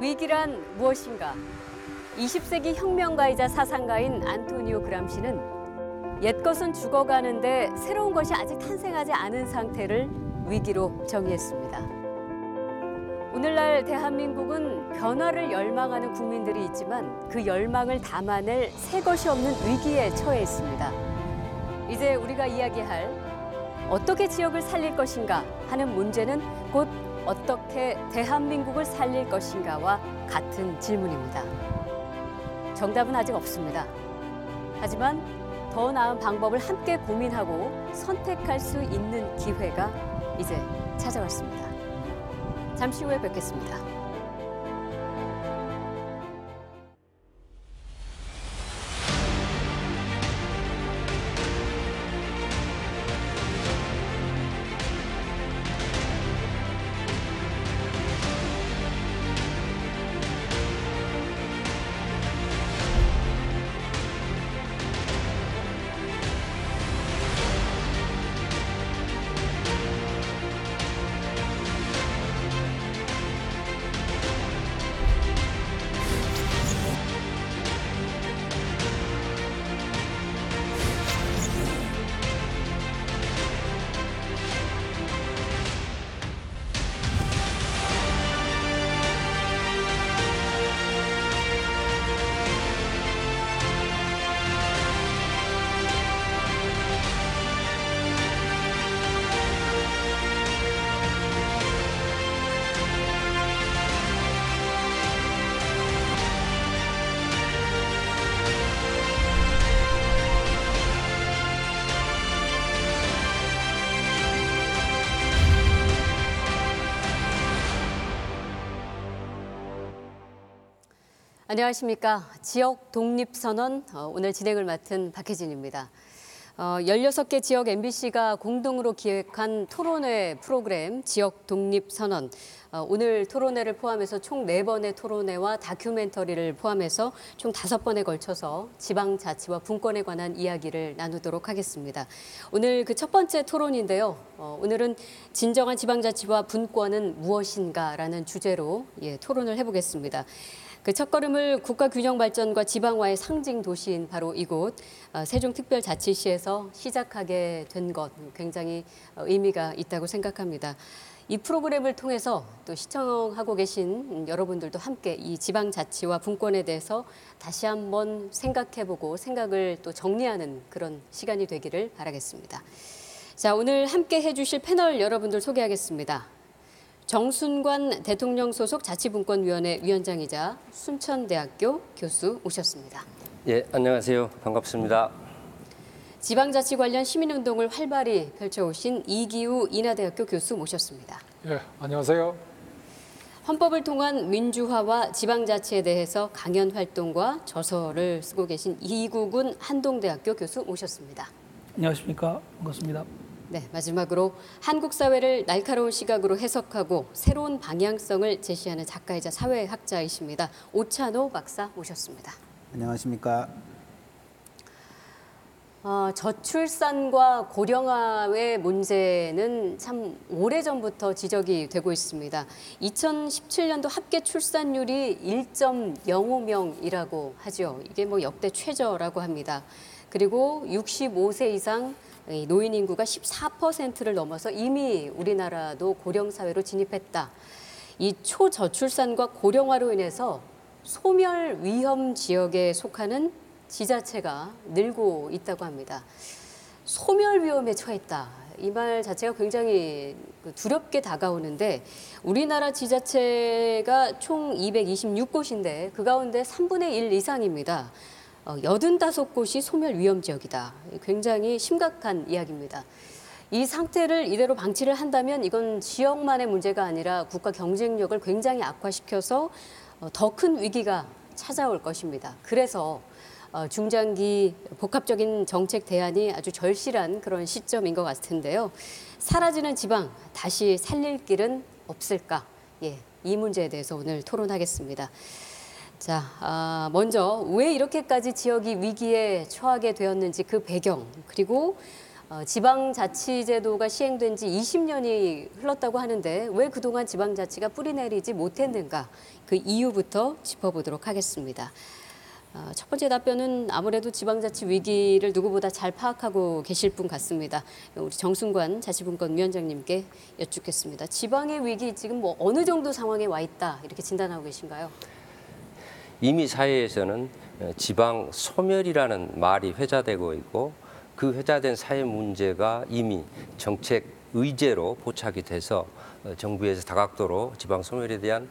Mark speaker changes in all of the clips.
Speaker 1: 위기란 무엇인가? 20세기 혁명가이자 사상가인 안토니오 그람시는 옛것은 죽어가는데 새로운 것이 아직 탄생하지 않은 상태를 위기로 정의했습니다. 오늘날 대한민국은 변화를 열망하는 국민들이 있지만 그 열망을 담아낼 새 것이 없는 위기에 처해 있습니다. 이제 우리가 이야기할 어떻게 지역을 살릴 것인가 하는 문제는 곧 어떻게 대한민국을 살릴 것인가와 같은 질문입니다. 정답은 아직 없습니다. 하지만 더 나은 방법을 함께 고민하고 선택할 수 있는 기회가 이제 찾아왔습니다. 잠시 후에 뵙겠습니다. 안녕하십니까. 지역 독립선언 오늘 진행을 맡은 박혜진입니다. 16개 지역 MBC가 공동으로 기획한 토론회 프로그램 지역 독립선언. 오늘 토론회를 포함해서 총 4번의 토론회와 다큐멘터리를 포함해서 총 5번에 걸쳐서 지방자치와 분권에 관한 이야기를 나누도록 하겠습니다. 오늘 그 첫 번째 토론인데요. 오늘은 진정한 지방자치와 분권은 무엇인가라는 주제로 토론을 해보겠습니다. 그 첫걸음을 국가균형발전과 지방화의 상징 도시인 바로 이곳 세종특별자치시에서 시작하게 된 것 굉장히 의미가 있다고 생각합니다. 이 프로그램을 통해서 또 시청하고 계신 여러분들도 함께 이 지방자치와 분권에 대해서 다시 한번 생각해보고 생각을 또 정리하는 그런 시간이 되기를 바라겠습니다. 자, 오늘 함께 해주실 패널 여러분들 소개하겠습니다. 정순관 대통령 소속 자치분권위원회 위원장이자 순천대학교 교수 오셨습니다.
Speaker 2: 예, 안녕하세요. 반갑습니다.
Speaker 1: 지방자치 관련 시민운동을 활발히 펼쳐오신 이기우 인하대학교 교수 모셨습니다.
Speaker 3: 예, 안녕하세요.
Speaker 1: 헌법을 통한 민주화와 지방자치에 대해서 강연 활동과 저서를 쓰고 계신 이국은 한동대학교 교수 모셨습니다.
Speaker 4: 안녕하십니까. 반갑습니다.
Speaker 1: 네, 마지막으로 한국 사회를 날카로운 시각으로 해석하고 새로운 방향성을 제시하는 작가이자 사회학자이십니다. 오찬호 박사 모셨습니다.
Speaker 5: 안녕하십니까.
Speaker 1: 저출산과 고령화의 문제는 참 오래전부터 지적이 되고 있습니다. 2017년도 합계 출산율이 1.05명이라고 하죠. 이게 뭐 역대 최저라고 합니다. 그리고 65세 이상 노인 인구가 14%를 넘어서 이미 우리나라도 고령사회로 진입했다. 이 초저출산과 고령화로 인해서 소멸 위험 지역에 속하는 지자체가 늘고 있다고 합니다. 소멸 위험에 처했다. 이 말 자체가 굉장히 두렵게 다가오는데 우리나라 지자체가 총 226곳인데 그 가운데 3분의 1 이상입니다. 85곳이 소멸 위험 지역이다. 굉장히 심각한 이야기입니다. 이 상태를 이대로 방치를 한다면 이건 지역만의 문제가 아니라 국가 경쟁력을 굉장히 악화시켜서 더 큰 위기가 찾아올 것입니다. 그래서 중장기 복합적인 정책 대안이 아주 절실한 그런 시점인 것 같은데요. 사라지는 지방 다시 살릴 길은 없을까? 이 문제에 대해서 오늘 토론하겠습니다. 자, 먼저 왜 이렇게까지 지역이 위기에 처하게 되었는지 그 배경, 그리고 지방자치제도가 시행된 지 20년이 흘렀다고 하는데 왜 그동안 지방자치가 뿌리내리지 못했는가 그 이유부터 짚어보도록 하겠습니다. 첫 번째 답변은 아무래도 지방자치 위기를 누구보다 잘 파악하고 계실 분 같습니다. 우리 정순관 자치분권위원장님께 여쭙겠습니다. 지방의 위기 지금 뭐 어느 정도 상황에 와 있다 이렇게 진단하고 계신가요?
Speaker 2: 이미 사회에서는 지방 소멸이라는 말이 회자되고 있고 그 회자된 사회 문제가 이미 정책 의제로 포착이 돼서 정부에서 다각도로 지방 소멸에 대한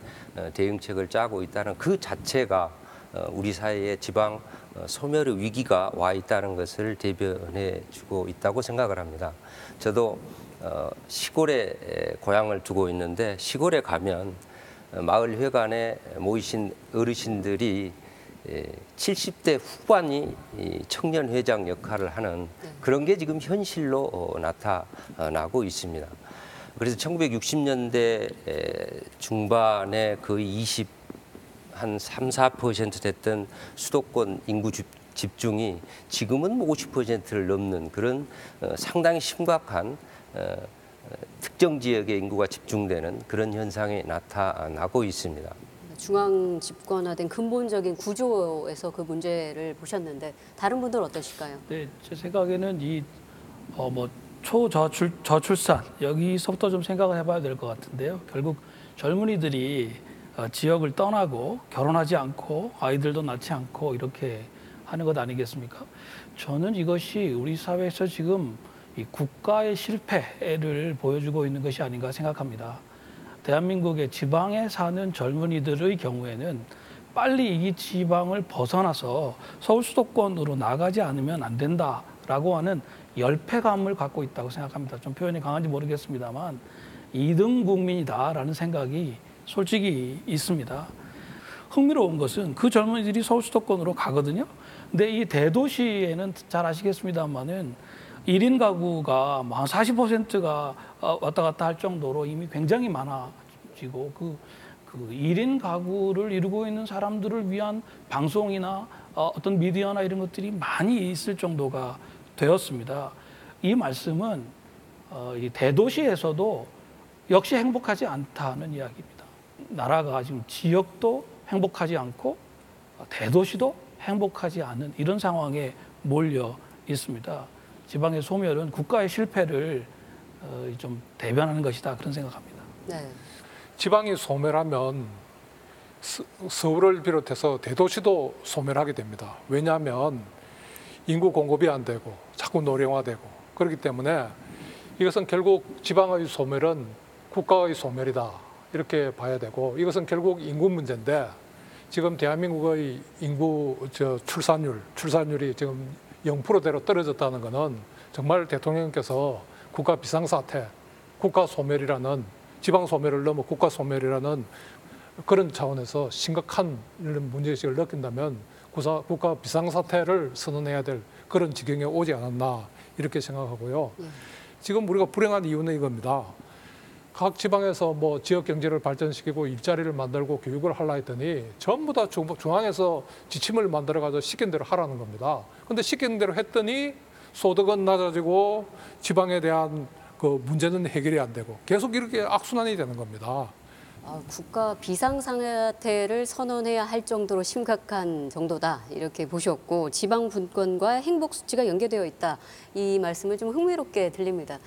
Speaker 2: 대응책을 짜고 있다는 그 자체가 우리 사회에 지방 소멸의 위기가 와 있다는 것을 대변해 주고 있다고 생각을 합니다. 저도 시골에 고향을 두고 있는데 시골에 가면 마을 회관에 모이신 어르신들이 70대 후반이 청년 회장 역할을 하는 그런 게 지금 현실로 나타나고 있습니다. 그래서 1960년대 중반에 거의 한 3, 4% 됐던 수도권 인구 집중이 지금은 50%를 넘는 그런 상당히 심각한 특정 지역의 인구가 집중되는 그런 현상이 나타나고 있습니다.
Speaker 1: 중앙 집권화된 근본적인 구조에서 그 문제를 보셨는데 다른 분들은 어떠실까요?
Speaker 4: 네, 제 생각에는 이 초저출산 여기서부터 좀 생각을 해봐야 될 것 같은데요. 결국 젊은이들이 지역을 떠나고 결혼하지 않고 아이들도 낳지 않고 이렇게 하는 것 아니겠습니까? 저는 이것이 우리 사회에서 지금 이 국가의 실패를 보여주고 있는 것이 아닌가 생각합니다. 대한민국의 지방에 사는 젊은이들의 경우에는 빨리 이 지방을 벗어나서 서울 수도권으로 나가지 않으면 안 된다라고 하는 열패감을 갖고 있다고 생각합니다. 좀 표현이 강한지 모르겠습니다만 2등 국민이다라는 생각이 솔직히 있습니다. 흥미로운 것은 그 젊은이들이 서울 수도권으로 가거든요. 근데 이 대도시에는 잘 아시겠습니다만은 1인 가구가 한 40%가 왔다 갔다 할 정도로 이미 굉장히 많아지고 그 1인 가구를 이루고 있는 사람들을 위한 방송이나 어떤 미디어나 이런 것들이 많이 있을 정도가 되었습니다. 이 말씀은 이 대도시에서도 역시 행복하지 않다는 이야기입니다. 나라가 지금 지역도 행복하지 않고 대도시도 행복하지 않은 이런 상황에 몰려 있습니다. 지방의 소멸은 국가의 실패를 좀 대변하는 것이다 그런 생각합니다.
Speaker 1: 네.
Speaker 3: 지방이 소멸하면 서울을 비롯해서 대도시도 소멸하게 됩니다. 왜냐하면 인구 공급이 안 되고 자꾸 노령화되고 그렇기 때문에 이것은 결국 지방의 소멸은 국가의 소멸이다 이렇게 봐야 되고 이것은 결국 인구 문제인데 지금 대한민국의 인구 출산율이 지금 0%대로 떨어졌다는 것은 정말 대통령께서 국가 비상사태, 국가 소멸이라는 지방 소멸을 넘어 국가 소멸이라는 그런 차원에서 심각한 문제의식을 느낀다면 국가 비상사태를 선언해야 될 그런 지경에 오지 않았나 이렇게 생각하고요. 지금 우리가 불행한 이유는 이겁니다. 각 지방에서 뭐 지역 경제를 발전시키고 일자리를 만들고 교육을 하려 했더니 전부 다 중앙에서 지침을 만들어가지고 시킨 대로 하라는 겁니다. 근데 시킨 대로 했더니 소득은 낮아지고 지방에 대한 그 문제는 해결이 안 되고 계속 이렇게 악순환이 되는 겁니다.
Speaker 1: 국가 비상사태를 선언해야 할 정도로 심각한 정도다 이렇게 보셨고 지방 분권과 행복 수치가 연계되어 있다 이 말씀을 좀 흥미롭게 들립니다.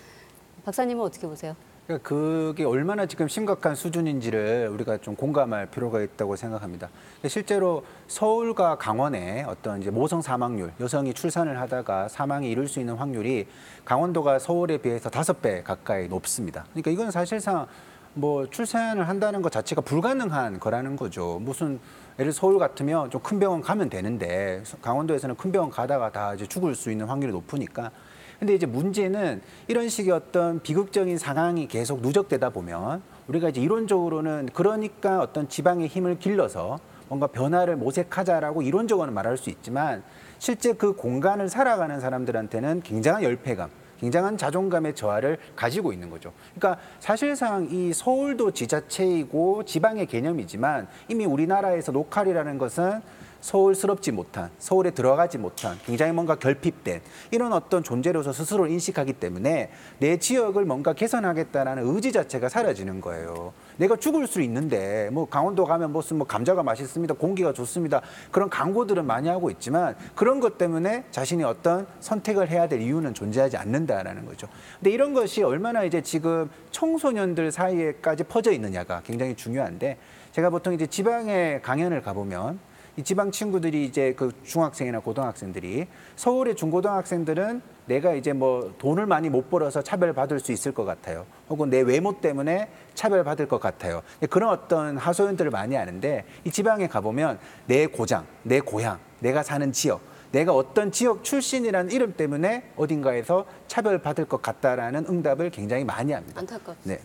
Speaker 1: 박사님은 어떻게 보세요?
Speaker 5: 그러니까 그게 얼마나 지금 심각한 수준인지를 우리가 좀 공감할 필요가 있다고 생각합니다. 실제로 서울과 강원의 어떤 이제 모성 사망률, 여성이 출산을 하다가 사망에 이를 수 있는 확률이 강원도가 서울에 비해서 5배 가까이 높습니다. 그러니까 이건 사실상 뭐 출산을 한다는 것 자체가 불가능한 거라는 거죠. 무슨 예를 서울 같으면 좀 큰 병원 가면 되는데 강원도에서는 큰 병원 가다가 다 이제 죽을 수 있는 확률이 높으니까. 근데 이제 문제는 이런 식의 어떤 비극적인 상황이 계속 누적되다 보면 우리가 이제 이론적으로는 그러니까 어떤 지방의 힘을 길러서 뭔가 변화를 모색하자라고 이론적으로는 말할 수 있지만 실제 그 공간을 살아가는 사람들한테는 굉장한 열패감, 굉장한 자존감의 저하를 가지고 있는 거죠. 그러니까 사실상 이 서울도 지자체이고 지방의 개념이지만 이미 우리나라에서 로컬이라는 것은 서울스럽지 못한, 서울에 들어가지 못한, 굉장히 뭔가 결핍된 이런 어떤 존재로서 스스로를 인식하기 때문에 내 지역을 뭔가 개선하겠다는 의지 자체가 사라지는 거예요. 내가 죽을 수 있는데 뭐 강원도 가면 무슨 뭐 감자가 맛있습니다, 공기가 좋습니다, 그런 광고들은 많이 하고 있지만 그런 것 때문에 자신이 어떤 선택을 해야 될 이유는 존재하지 않는다라는 거죠. 근데 이런 것이 얼마나 이제 지금 청소년들 사이에까지 퍼져 있느냐가 굉장히 중요한데, 제가 보통 이제 지방에 강연을 가보면 이 지방 친구들이 이제 그 중학생이나 고등학생들이, 서울의 중고등학생들은 내가 이제 뭐 돈을 많이 못 벌어서 차별받을 수 있을 것 같아요, 혹은 내 외모 때문에 차별받을 것 같아요, 그런 어떤 하소연들을 많이 하는데, 이 지방에 가보면 내 고장, 내 고향, 내가 사는 지역, 내가 어떤 지역 출신이라는 이름 때문에 어딘가에서 차별받을 것 같다라는 응답을 굉장히 많이 합니다.
Speaker 1: 안타깝습니다.
Speaker 5: 네.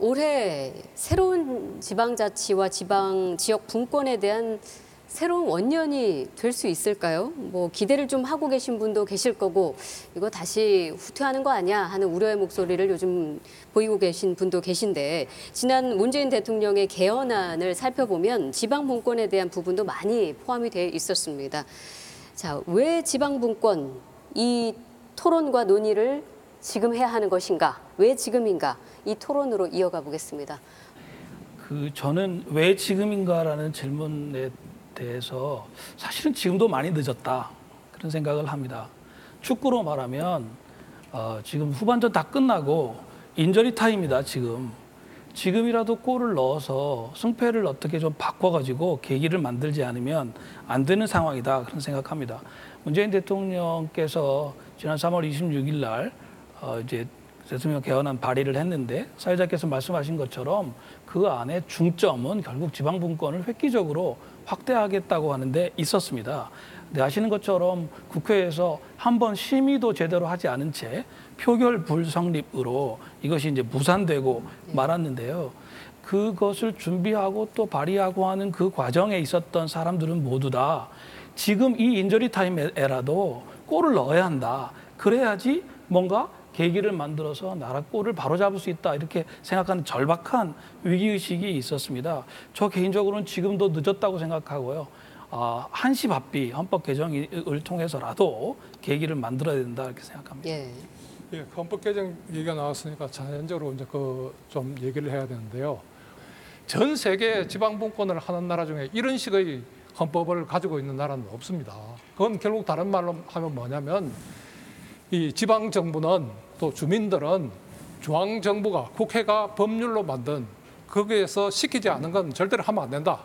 Speaker 1: 올해 새로운 지방자치와 지방 지역 분권에 대한 새로운 원년이 될 수 있을까요? 뭐 기대를 좀 하고 계신 분도 계실 거고, 이거 다시 후퇴하는 거 아니야 하는 우려의 목소리를 요즘 보이고 계신 분도 계신데, 지난 문재인 대통령의 개헌안을 살펴보면 지방 분권에 대한 부분도 많이 포함이 돼 있었습니다. 자, 왜 지방 분권, 이 토론과 논의를 지금 해야 하는 것인가? 왜 지금인가? 이 토론으로 이어가 보겠습니다.
Speaker 4: 저는 왜 지금인가라는 질문에 대해서 사실은 지금도 많이 늦었다, 그런 생각을 합니다. 축구로 말하면 지금 후반전 다 끝나고 인저리 타임이다. 지금이라도 골을 넣어서 승패를 어떻게 좀 바꿔가지고 계기를 만들지 않으면 안 되는 상황이다, 그런 생각합니다. 문재인 대통령께서 지난 3월 26일 날 이제 대통령 개헌안 발의를 했는데, 사회자께서 말씀하신 것처럼 그 안에 중점은 결국 지방 분권을 획기적으로 확대하겠다고 하는데 있었습니다. 근데 아시는 것처럼 국회에서 한번 심의도 제대로 하지 않은 채 표결 불성립으로 이것이 이제 무산되고 말았는데요. 그것을 준비하고 또 발의하고 하는 그 과정에 있었던 사람들은 모두 다 지금 이 인저리 타임에라도 골을 넣어야 한다, 그래야지 뭔가 계기를 만들어서 나라 꼴을 바로잡을 수 있다, 이렇게 생각하는 절박한 위기의식이 있었습니다. 저 개인적으로는 지금도 늦었다고 생각하고요. 한시 바삐 헌법 개정을 통해서라도 계기를 만들어야 된다, 이렇게 생각합니다.
Speaker 1: 예.
Speaker 3: 예, 헌법 개정 얘기가 나왔으니까 자연적으로 이제 그 좀 얘기를 해야 되는데요. 전 세계 지방 분권을 하는 나라 중에 이런 식의 헌법을 가지고 있는 나라는 없습니다. 그건 결국 다른 말로 하면 뭐냐면, 이 지방 정부는, 또 주민들은 중앙 정부가, 국회가 법률로 만든 거기에서 시키지 않은 건 절대로 하면 안 된다,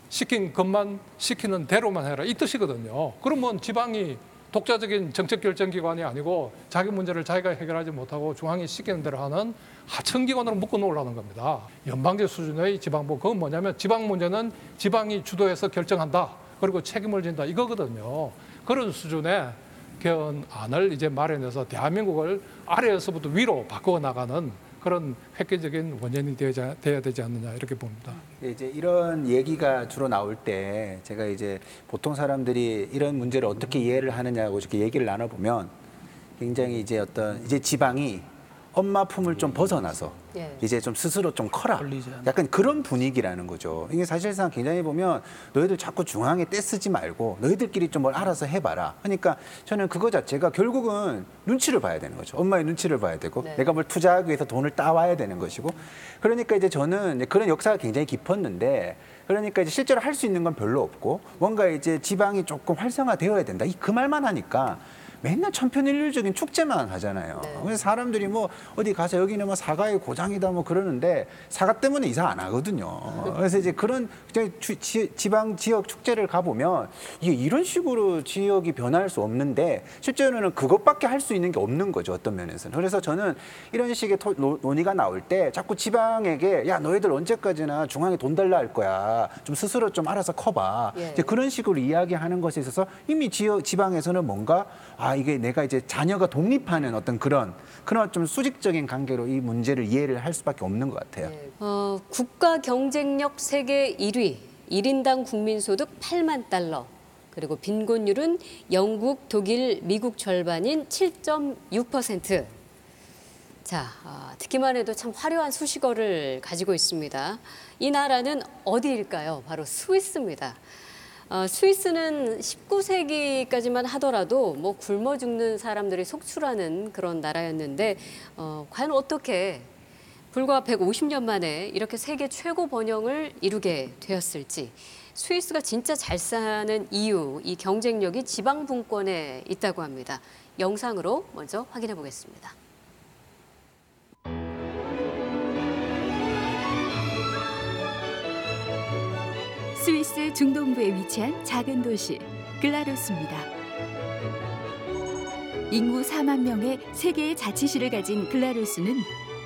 Speaker 3: 시킨 것만 시키는 대로만 해라, 이 뜻이거든요. 그러면 지방이 독자적인 정책 결정기관이 아니고 자기 문제를 자기가 해결하지 못하고 중앙이 시키는 대로 하는 하청기관으로 묶어 놓으라는 겁니다. 연방제 수준의 지방부, 그건 뭐냐면 지방 문제는 지방이 주도해서 결정한다, 그리고 책임을 진다, 이거거든요. 그런 수준의 개헌안을 이제 마련해서 대한민국을 아래에서부터 위로 바꿔 나가는 그런 획기적인 원인이 돼야 되지 않느냐, 이렇게 봅니다.
Speaker 5: 이제 이런 얘기가 주로 나올 때 제가 이제 보통 사람들이 이런 문제를 어떻게 이해를 하느냐고 이렇게 얘기를 나눠보면, 굉장히 이제 어떤 이제 지방이 엄마 품을 좀 벗어나서 이제 좀 스스로 좀 커라, 약간 그런 분위기라는 거죠. 이게 사실상 굉장히 보면 너희들 자꾸 중앙에 떼쓰지 말고 너희들끼리 좀 뭘 알아서 해봐라. 그러니까 저는 그거 자체가 결국은 눈치를 봐야 되는 거죠. 엄마의 눈치를 봐야 되고, 내가 뭘 투자하기 위해서 돈을 따와야 되는 것이고. 그러니까 이제 저는 이제 그런 역사가 굉장히 깊었는데, 그러니까 이제 실제로 할 수 있는 건 별로 없고, 뭔가 이제 지방이 조금 활성화되어야 된다, 그 말만 하니까 맨날 천편일률적인 축제만 하잖아요. 그래서 사람들이 뭐 어디 가서 여기는 뭐 사과의 고장이다 뭐 그러는데, 사과 때문에 이사 안 하거든요. 그래서 이제 그런 지방 지역 축제를 가보면 이게 이런 식으로 지역이 변할 수 없는데, 실제로는 그것밖에 할 수 있는 게 없는 거죠, 어떤 면에서는. 그래서 저는 이런 식의 논의가 나올 때 자꾸 지방에게, 야 너희들 언제까지나 중앙에 돈 달라 할 거야, 좀 스스로 좀 알아서 커봐, 이제 그런 식으로 이야기하는 것에 있어서 이미 지방에서는 뭔가 이게 내가 이제 자녀가 독립하는 어떤 그런 좀 수직적인 관계로 이 문제를 이해를 할 수밖에 없는 것 같아요.
Speaker 1: 국가 경쟁력 세계 1위, 1인당 국민소득 8만 달러, 그리고 빈곤율은 영국, 독일, 미국 절반인 7.6%. 자, 듣기만 해도 참 화려한 수식어를 가지고 있습니다. 이 나라는 어디일까요? 바로 스위스입니다. 스위스는 19세기까지만 하더라도 뭐 굶어 죽는 사람들이 속출하는 그런 나라였는데 과연 어떻게 불과 150년 만에 이렇게 세계 최고 번영을 이루게 되었을지, 스위스가 진짜 잘 사는 이유, 이 경쟁력이 지방 분권에 있다고 합니다. 영상으로 먼저 확인해 보겠습니다.
Speaker 6: 스위스 중동부에 위치한 작은 도시 글라루스입니다. 인구 4만 명의 세 개의 자치시를 가진 글라루스는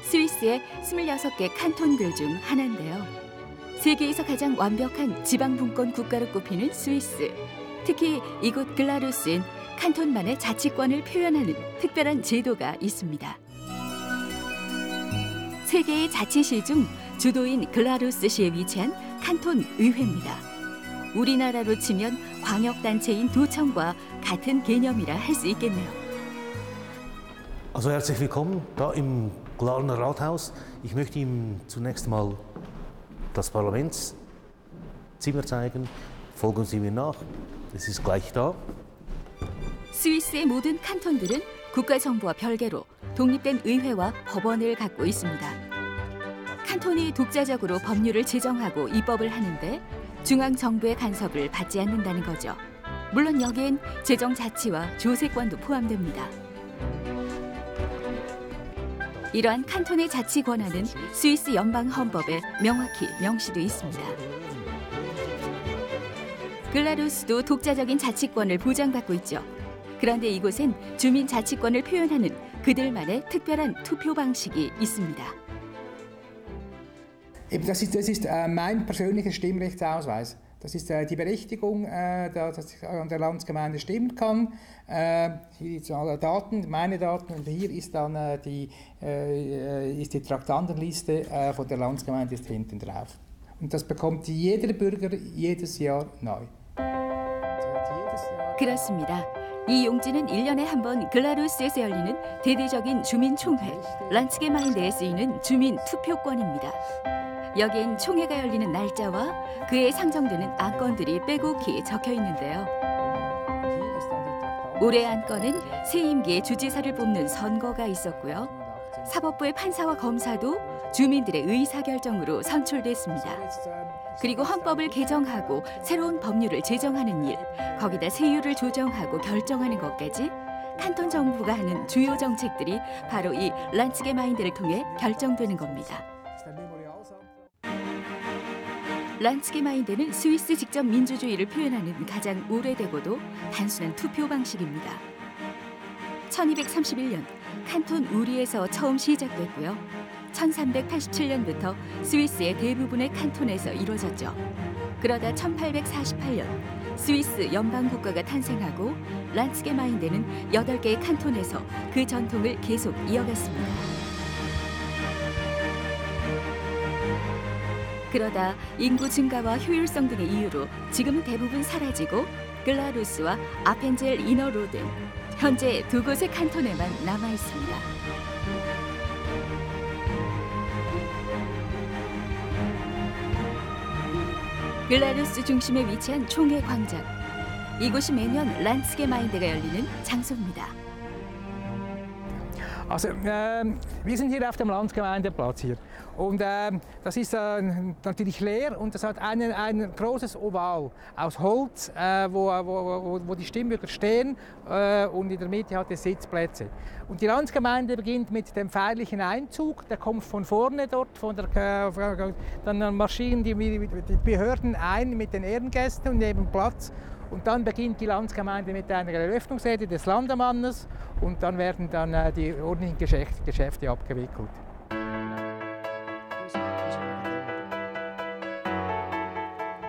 Speaker 6: 스위스의 26개 칸톤들 중 하나인데요. 세계에서 가장 완벽한 지방분권 국가로 꼽히는 스위스. 특히 이곳 글라루스엔 칸톤만의 자치권을 표현하는 특별한 제도가 있습니다. 세 개의 자치시 중 주도인 글라루스시에 위치한 칸톤 의회입니다. 우리나라로 치면 광역단체인 도청과 같은 개념이라 할 수 있겠네요.
Speaker 7: Also herzlich willkommen da im Glarner Rathaus. Ich möchte Ihnen zunächst mal das Parlamentszimmer zeigen. Folgen Sie mir nach. Das ist gleich da.
Speaker 6: 스위스의 모든 칸톤들은 국가정부와 별개로 독립된 의회와 법원을 갖고 있습니다. 칸톤이 독자적으로 법률을 제정하고 입법을 하는데 중앙정부의 간섭을 받지 않는다는 거죠. 물론 여기엔 재정자치와 조세권도 포함됩니다. 이러한 칸톤의 자치 권한은 스위스 연방헌법에 명확히 명시돼 있습니다. 글라루스도 독자적인 자치권을 보장받고 있죠. 그런데 이곳엔 주민 자치권을 표현하는 그들만의 특별한 투표 방식이 있습니다.
Speaker 8: Das ist mein persönlicher Stimmrechtsausweis. Das ist die Berechtigung, dass ich an der Landsgemeinde stimmen kann. Hier sind alle Daten, meine Daten, und hier ist dann die Traktandenliste von der Landsgemeinde ist hinten drauf. Und das bekommt jeder Bürger jedes Jahr neu.
Speaker 6: 그렇습니다. 이 용지는 1년에 한 번 글라루스에서 열리는 대대적인 주민총회, 란츠게마인데에 쓰이는 주민 투표권입니다. 여기엔 총회가 열리는 날짜와 그에 상정되는 안건들이 빼곡히 적혀 있는데요. 올해 안건은 새 임기의 주지사를 뽑는 선거가 있었고요. 사법부의 판사와 검사도 주민들의 의사결정으로 선출됐습니다. 그리고 헌법을 개정하고 새로운 법률을 제정하는 일, 거기다 세율을 조정하고 결정하는 것까지 칸톤 정부가 하는 주요 정책들이 바로 이 란츠게마인데를 통해 결정되는 겁니다. 란츠게마인데는 스위스 직접 민주주의를 표현하는 가장 오래되고도 단순한 투표 방식입니다. 1231년 칸톤 우리에서 처음 시작됐고요. 1387년부터 스위스의 대부분의 칸톤에서 이루어졌죠. 그러다 1848년 스위스 연방국가가 탄생하고 란츠게마인데는 8개의 칸톤에서 그 전통을 계속 이어갔습니다. 그러다 인구 증가와 효율성 등의 이유로 지금은 대부분 사라지고 글라루스와 아펜젤 이너로든 현재 두 곳의 칸톤에만 남아 있습니다. 글라루스 중심에 위치한 총회 광장. 이곳이 매년 란츠게마인데가 열리는 장소입니다.
Speaker 8: Also, wir sind hier auf dem Landsgemeindeplatz hier. Und das ist natürlich leer und das hat ein großes Oval aus Holz, wo die Stimmbürger stehen und in der Mitte hat es Sitzplätze. Und die Landsgemeinde beginnt mit dem feierlichen Einzug, der kommt von vorne dort, dann marschieren die Behörden ein mit den Ehrengästen und nehmen Platz. Und dann beginnt die Landsgemeinde mit einer Eröffnungsrede des Landemannes und dann werden dann die ordentlichen Geschäfte abgewickelt.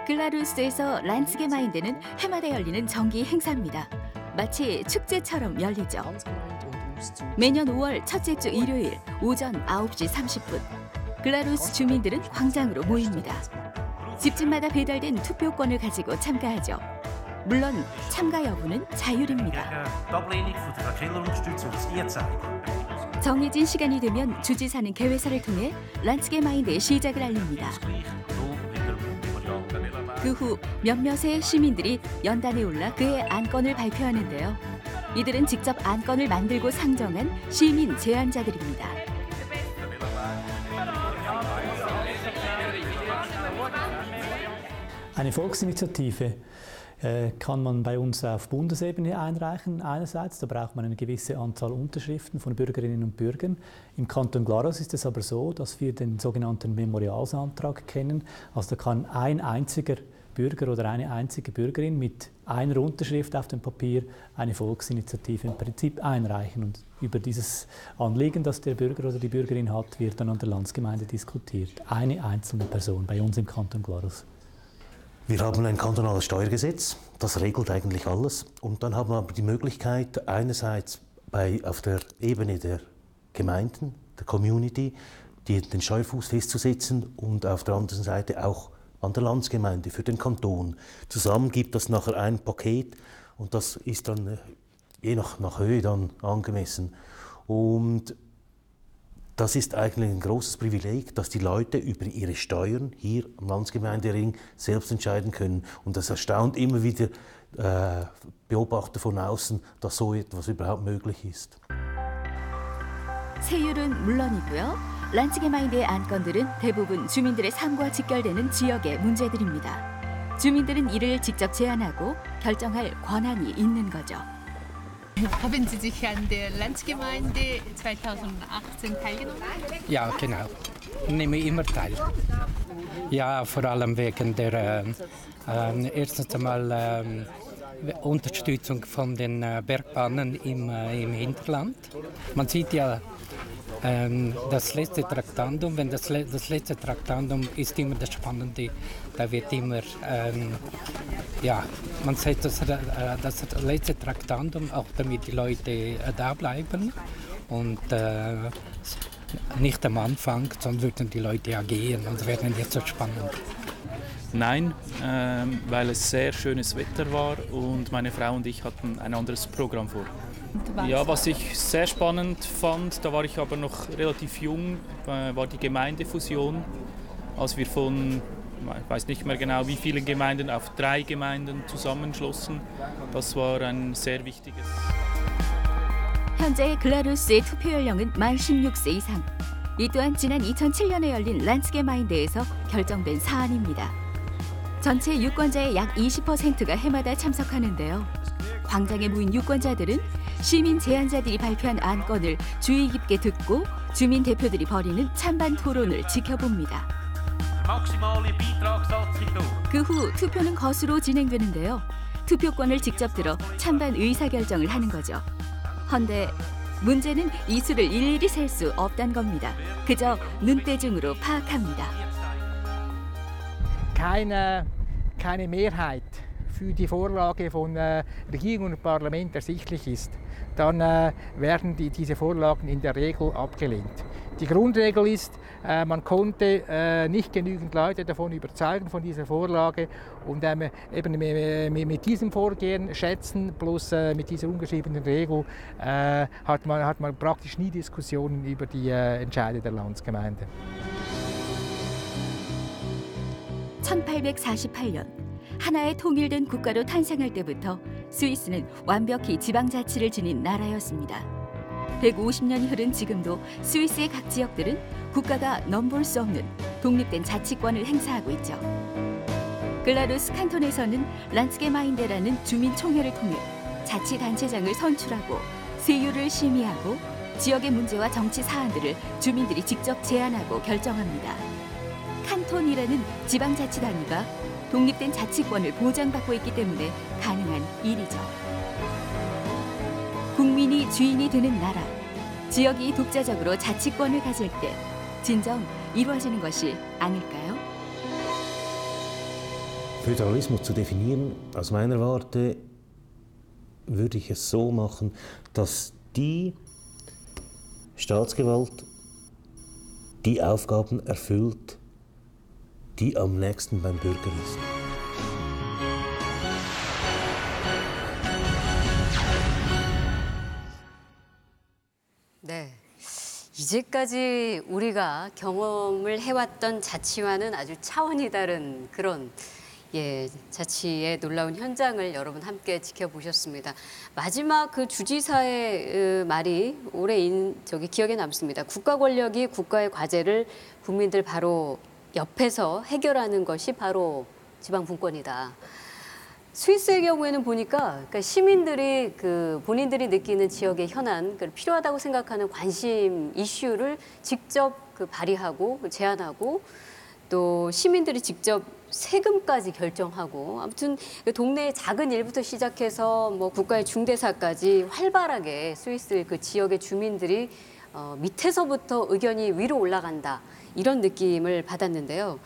Speaker 6: 글라루스에서 란츠게마인데는 해마다 열리는 정기 행사입니다. 마치 축제처럼 열리죠. 매년 5월 첫째 주 일요일 오전 9시 30분 글라루스 주민들은 광장으로 모입니다. 집집마다 배달된 투표권을 가지고 참가하죠. 물론 참가 여부는 자율입니다. 정해진 시간이 되면 주지사는 개회사를 통해 란츠게마인데의 시작을 알립니다. 그 그 후 몇몇의 시민들이 연단에 올라 그의 안건을 발표하는데요. 이들은 직접 안건을 만들고 상정한 시민 제안자들입니다.
Speaker 9: Eine Volksinitiative kann man bei uns auf Bundesebene einreichen. Einerseits, da braucht man eine gewisse Anzahl Unterschriften von Bürgerinnen und Bürgern. Im Kanton Glarus ist es aber so, dass wir den sogenannten Memorialsantrag kennen. Also da kann ein einziger Bürger oder eine einzige Bürgerin mit einer Unterschrift auf dem Papier eine Volksinitiative im Prinzip einreichen. Und über dieses Anliegen, das der Bürger oder die Bürgerin hat, wird dann an der Landsgemeinde diskutiert. Eine einzelne Person bei uns im Kanton Glarus.
Speaker 7: Wir haben ein kantonales Steuergesetz, das regelt eigentlich alles. Und dann haben wir aber die Möglichkeit, einerseits auf der Ebene der Gemeinden, der Community, den Steuerfuß festzusetzen und auf der anderen Seite auch an der Landsgemeinde für den Kanton. Zusammen gibt das nachher ein Paket und das ist dann je nach Höhe dann angemessen. Und das ist eigentlich ein großes Privileg, dass die Leute über ihre Steuern hier am Landsgemeindering selbst entscheiden können. Und das erstaunt immer wieder Beobachter von außen, dass so etwas überhaupt möglich ist.
Speaker 6: 세율은 물론이고요. 란츠게마인드의 안건들은 대부분 주민들의 삶과 직결되는 지역의 문제들입니다. 주민들은 이를 직접 제안하고 결정할 권한이 있는 거죠.
Speaker 10: Haben Sie sich an der Landsgemeinde 2018 teilgenommen?
Speaker 11: Ja, genau. Nehme immer teil. Ja, vor allem wegen der erstens einmal Unterstützung von den Bergbahnen im Hinterland. Man sieht ja das letzte Traktandum, wenn das letzte Traktandum ist immer das Spannende. Da wird immer, man setzt das letzte Traktandum, auch damit die Leute da bleiben und nicht am Anfang, sonst würden die Leute ja gehen und es wäre nicht so spannend.
Speaker 12: Nein, weil es sehr schönes Wetter war und meine Frau und ich hatten ein anderes Programm vor. Ja, was ich sehr spannend fand, da war ich aber noch relativ jung, war die Gemeindefusion, als wir von, ich weiß nicht mehr genau wie viele Gemeinden, auf 3 Gemeinden zusammenschlossen. Das war ein sehr wichtiges.
Speaker 6: 현재 글라루스의 투표 연령은 만 16세 이상. 이 또한 지난 2007년에 열린 란츠게마인드에서 결정된 사안입니다. 전체 유권자의 약 20%가 해마다 참석하는데요. 광장에 모인 유권자들은 시민 제안자들이 발표한 안건을 주의 깊게 듣고 주민 대표들이 벌이는 찬반 토론을 지켜봅니다. 그 후 투표는 거수로 진행되는데요. 투표권을 직접 들어 찬반 의사결정을 하는 거죠. 헌데 문제는 이 수를 일일이 셀 수 없다는 겁니다. 그저 눈대중으로 파악합니다.
Speaker 8: keine Mehrheit für die Vorlage von Regierung und Parlament ersichtlich ist, dann werden diese Vorlagen in der Regel abgelehnt. Die Grundregel ist, man konnte nicht genügend Leute davon überzeugen von dieser Vorlage und eben mit diesem Vorgehen schätzen plus mit dieser ungeschriebenen Regel hat man praktisch nie Diskussionen über die Entscheide der Landsgemeinde.
Speaker 6: 1848년 하나의 통일된 국가로 탄생할 때부터 스위스는 완벽히 지방자치를 지닌 나라였습니다. 150년이 흐른 지금도 스위스의 각 지역들은 국가가 넘볼 수 없는 독립된 자치권을 행사하고 있죠. 글라루스 칸톤에서는 란츠게마인데라는 주민총회를 통해 자치단체장을 선출하고 세율을 심의하고 지역의 문제와 정치 사안들을 주민들이 직접 제안하고 결정합니다. 칸톤이라는 지방자치 단위가 독립된 자치권을 보장받고 있기 때문에 가능한 일이죠. 국민이 주인이 되는 나라, 지역이 독자적으로 자치권을 가질 때 진정 이루어지는 것이 아닐까요?
Speaker 7: Föderalismus zu definieren, aus meiner Warte würde ich es so machen, dass die Staatsgewalt die Aufgaben erfüllt, die am nächsten beim Bürger ist.
Speaker 1: 네. 이제까지 우리가 경험을 해왔던 자치와는 아주 차원이 다른 그런 예, 자치의 놀라운 현장을 여러분 함께 지켜보셨습니다. 마지막 그 주지사의 말이 오래 기억에 남습니다. 국가 권력이 국가의 과제를 국민들 바로 옆에서 해결하는 것이 바로 지방 분권이다. 스위스의 경우에는 보니까 그러니까 시민들이 본인들이 느끼는 지역의 현안, 필요하다고 생각하는 관심 이슈를 직접 발의하고 제안하고 또 시민들이 직접 세금까지 결정하고 아무튼 동네의 작은 일부터 시작해서 뭐 국가의 중대사까지 활발하게 스위스 그 지역의 주민들이 밑에서부터 의견이 위로 올라간다 이런 느낌을 받았는데요.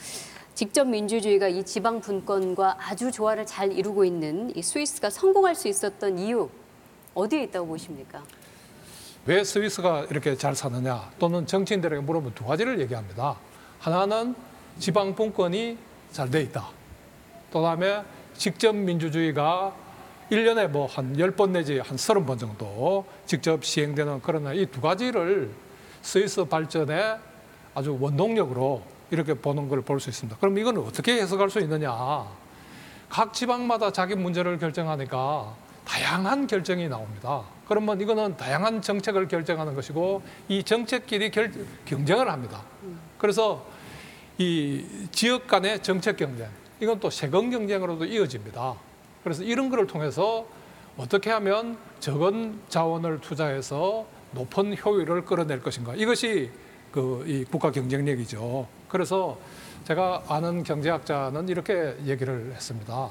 Speaker 1: 직접 민주주의가 이 지방 분권과 아주 조화를 잘 이루고 있는 이 스위스가 성공할 수 있었던 이유 어디에 있다고 보십니까?
Speaker 3: 왜 스위스가 이렇게 잘 사느냐 또는 정치인들에게 물어보면 두 가지를 얘기합니다. 하나는 지방 분권이 잘 돼 있다. 또 다음에 직접 민주주의가 1년에 뭐 한 10번 내지 한 30번 정도 직접 시행되는 그런 이 두 가지를 스위스 발전의 아주 원동력으로 이렇게 보는 걸 볼 수 있습니다. 그럼 이건 어떻게 해석할 수 있느냐. 각 지방마다 자기 문제를 결정하니까 다양한 결정이 나옵니다. 그러면 이거는 다양한 정책을 결정하는 것이고 이 정책끼리 경쟁을 합니다. 그래서 이 지역 간의 정책 경쟁, 이건 또 세금 경쟁으로도 이어집니다. 그래서 이런 거를 통해서 어떻게 하면 적은 자원을 투자해서 높은 효율을 끌어낼 것인가. 이것이 이 국가 경쟁력이죠. 그래서 제가 아는 경제학자는 이렇게 얘기를 했습니다.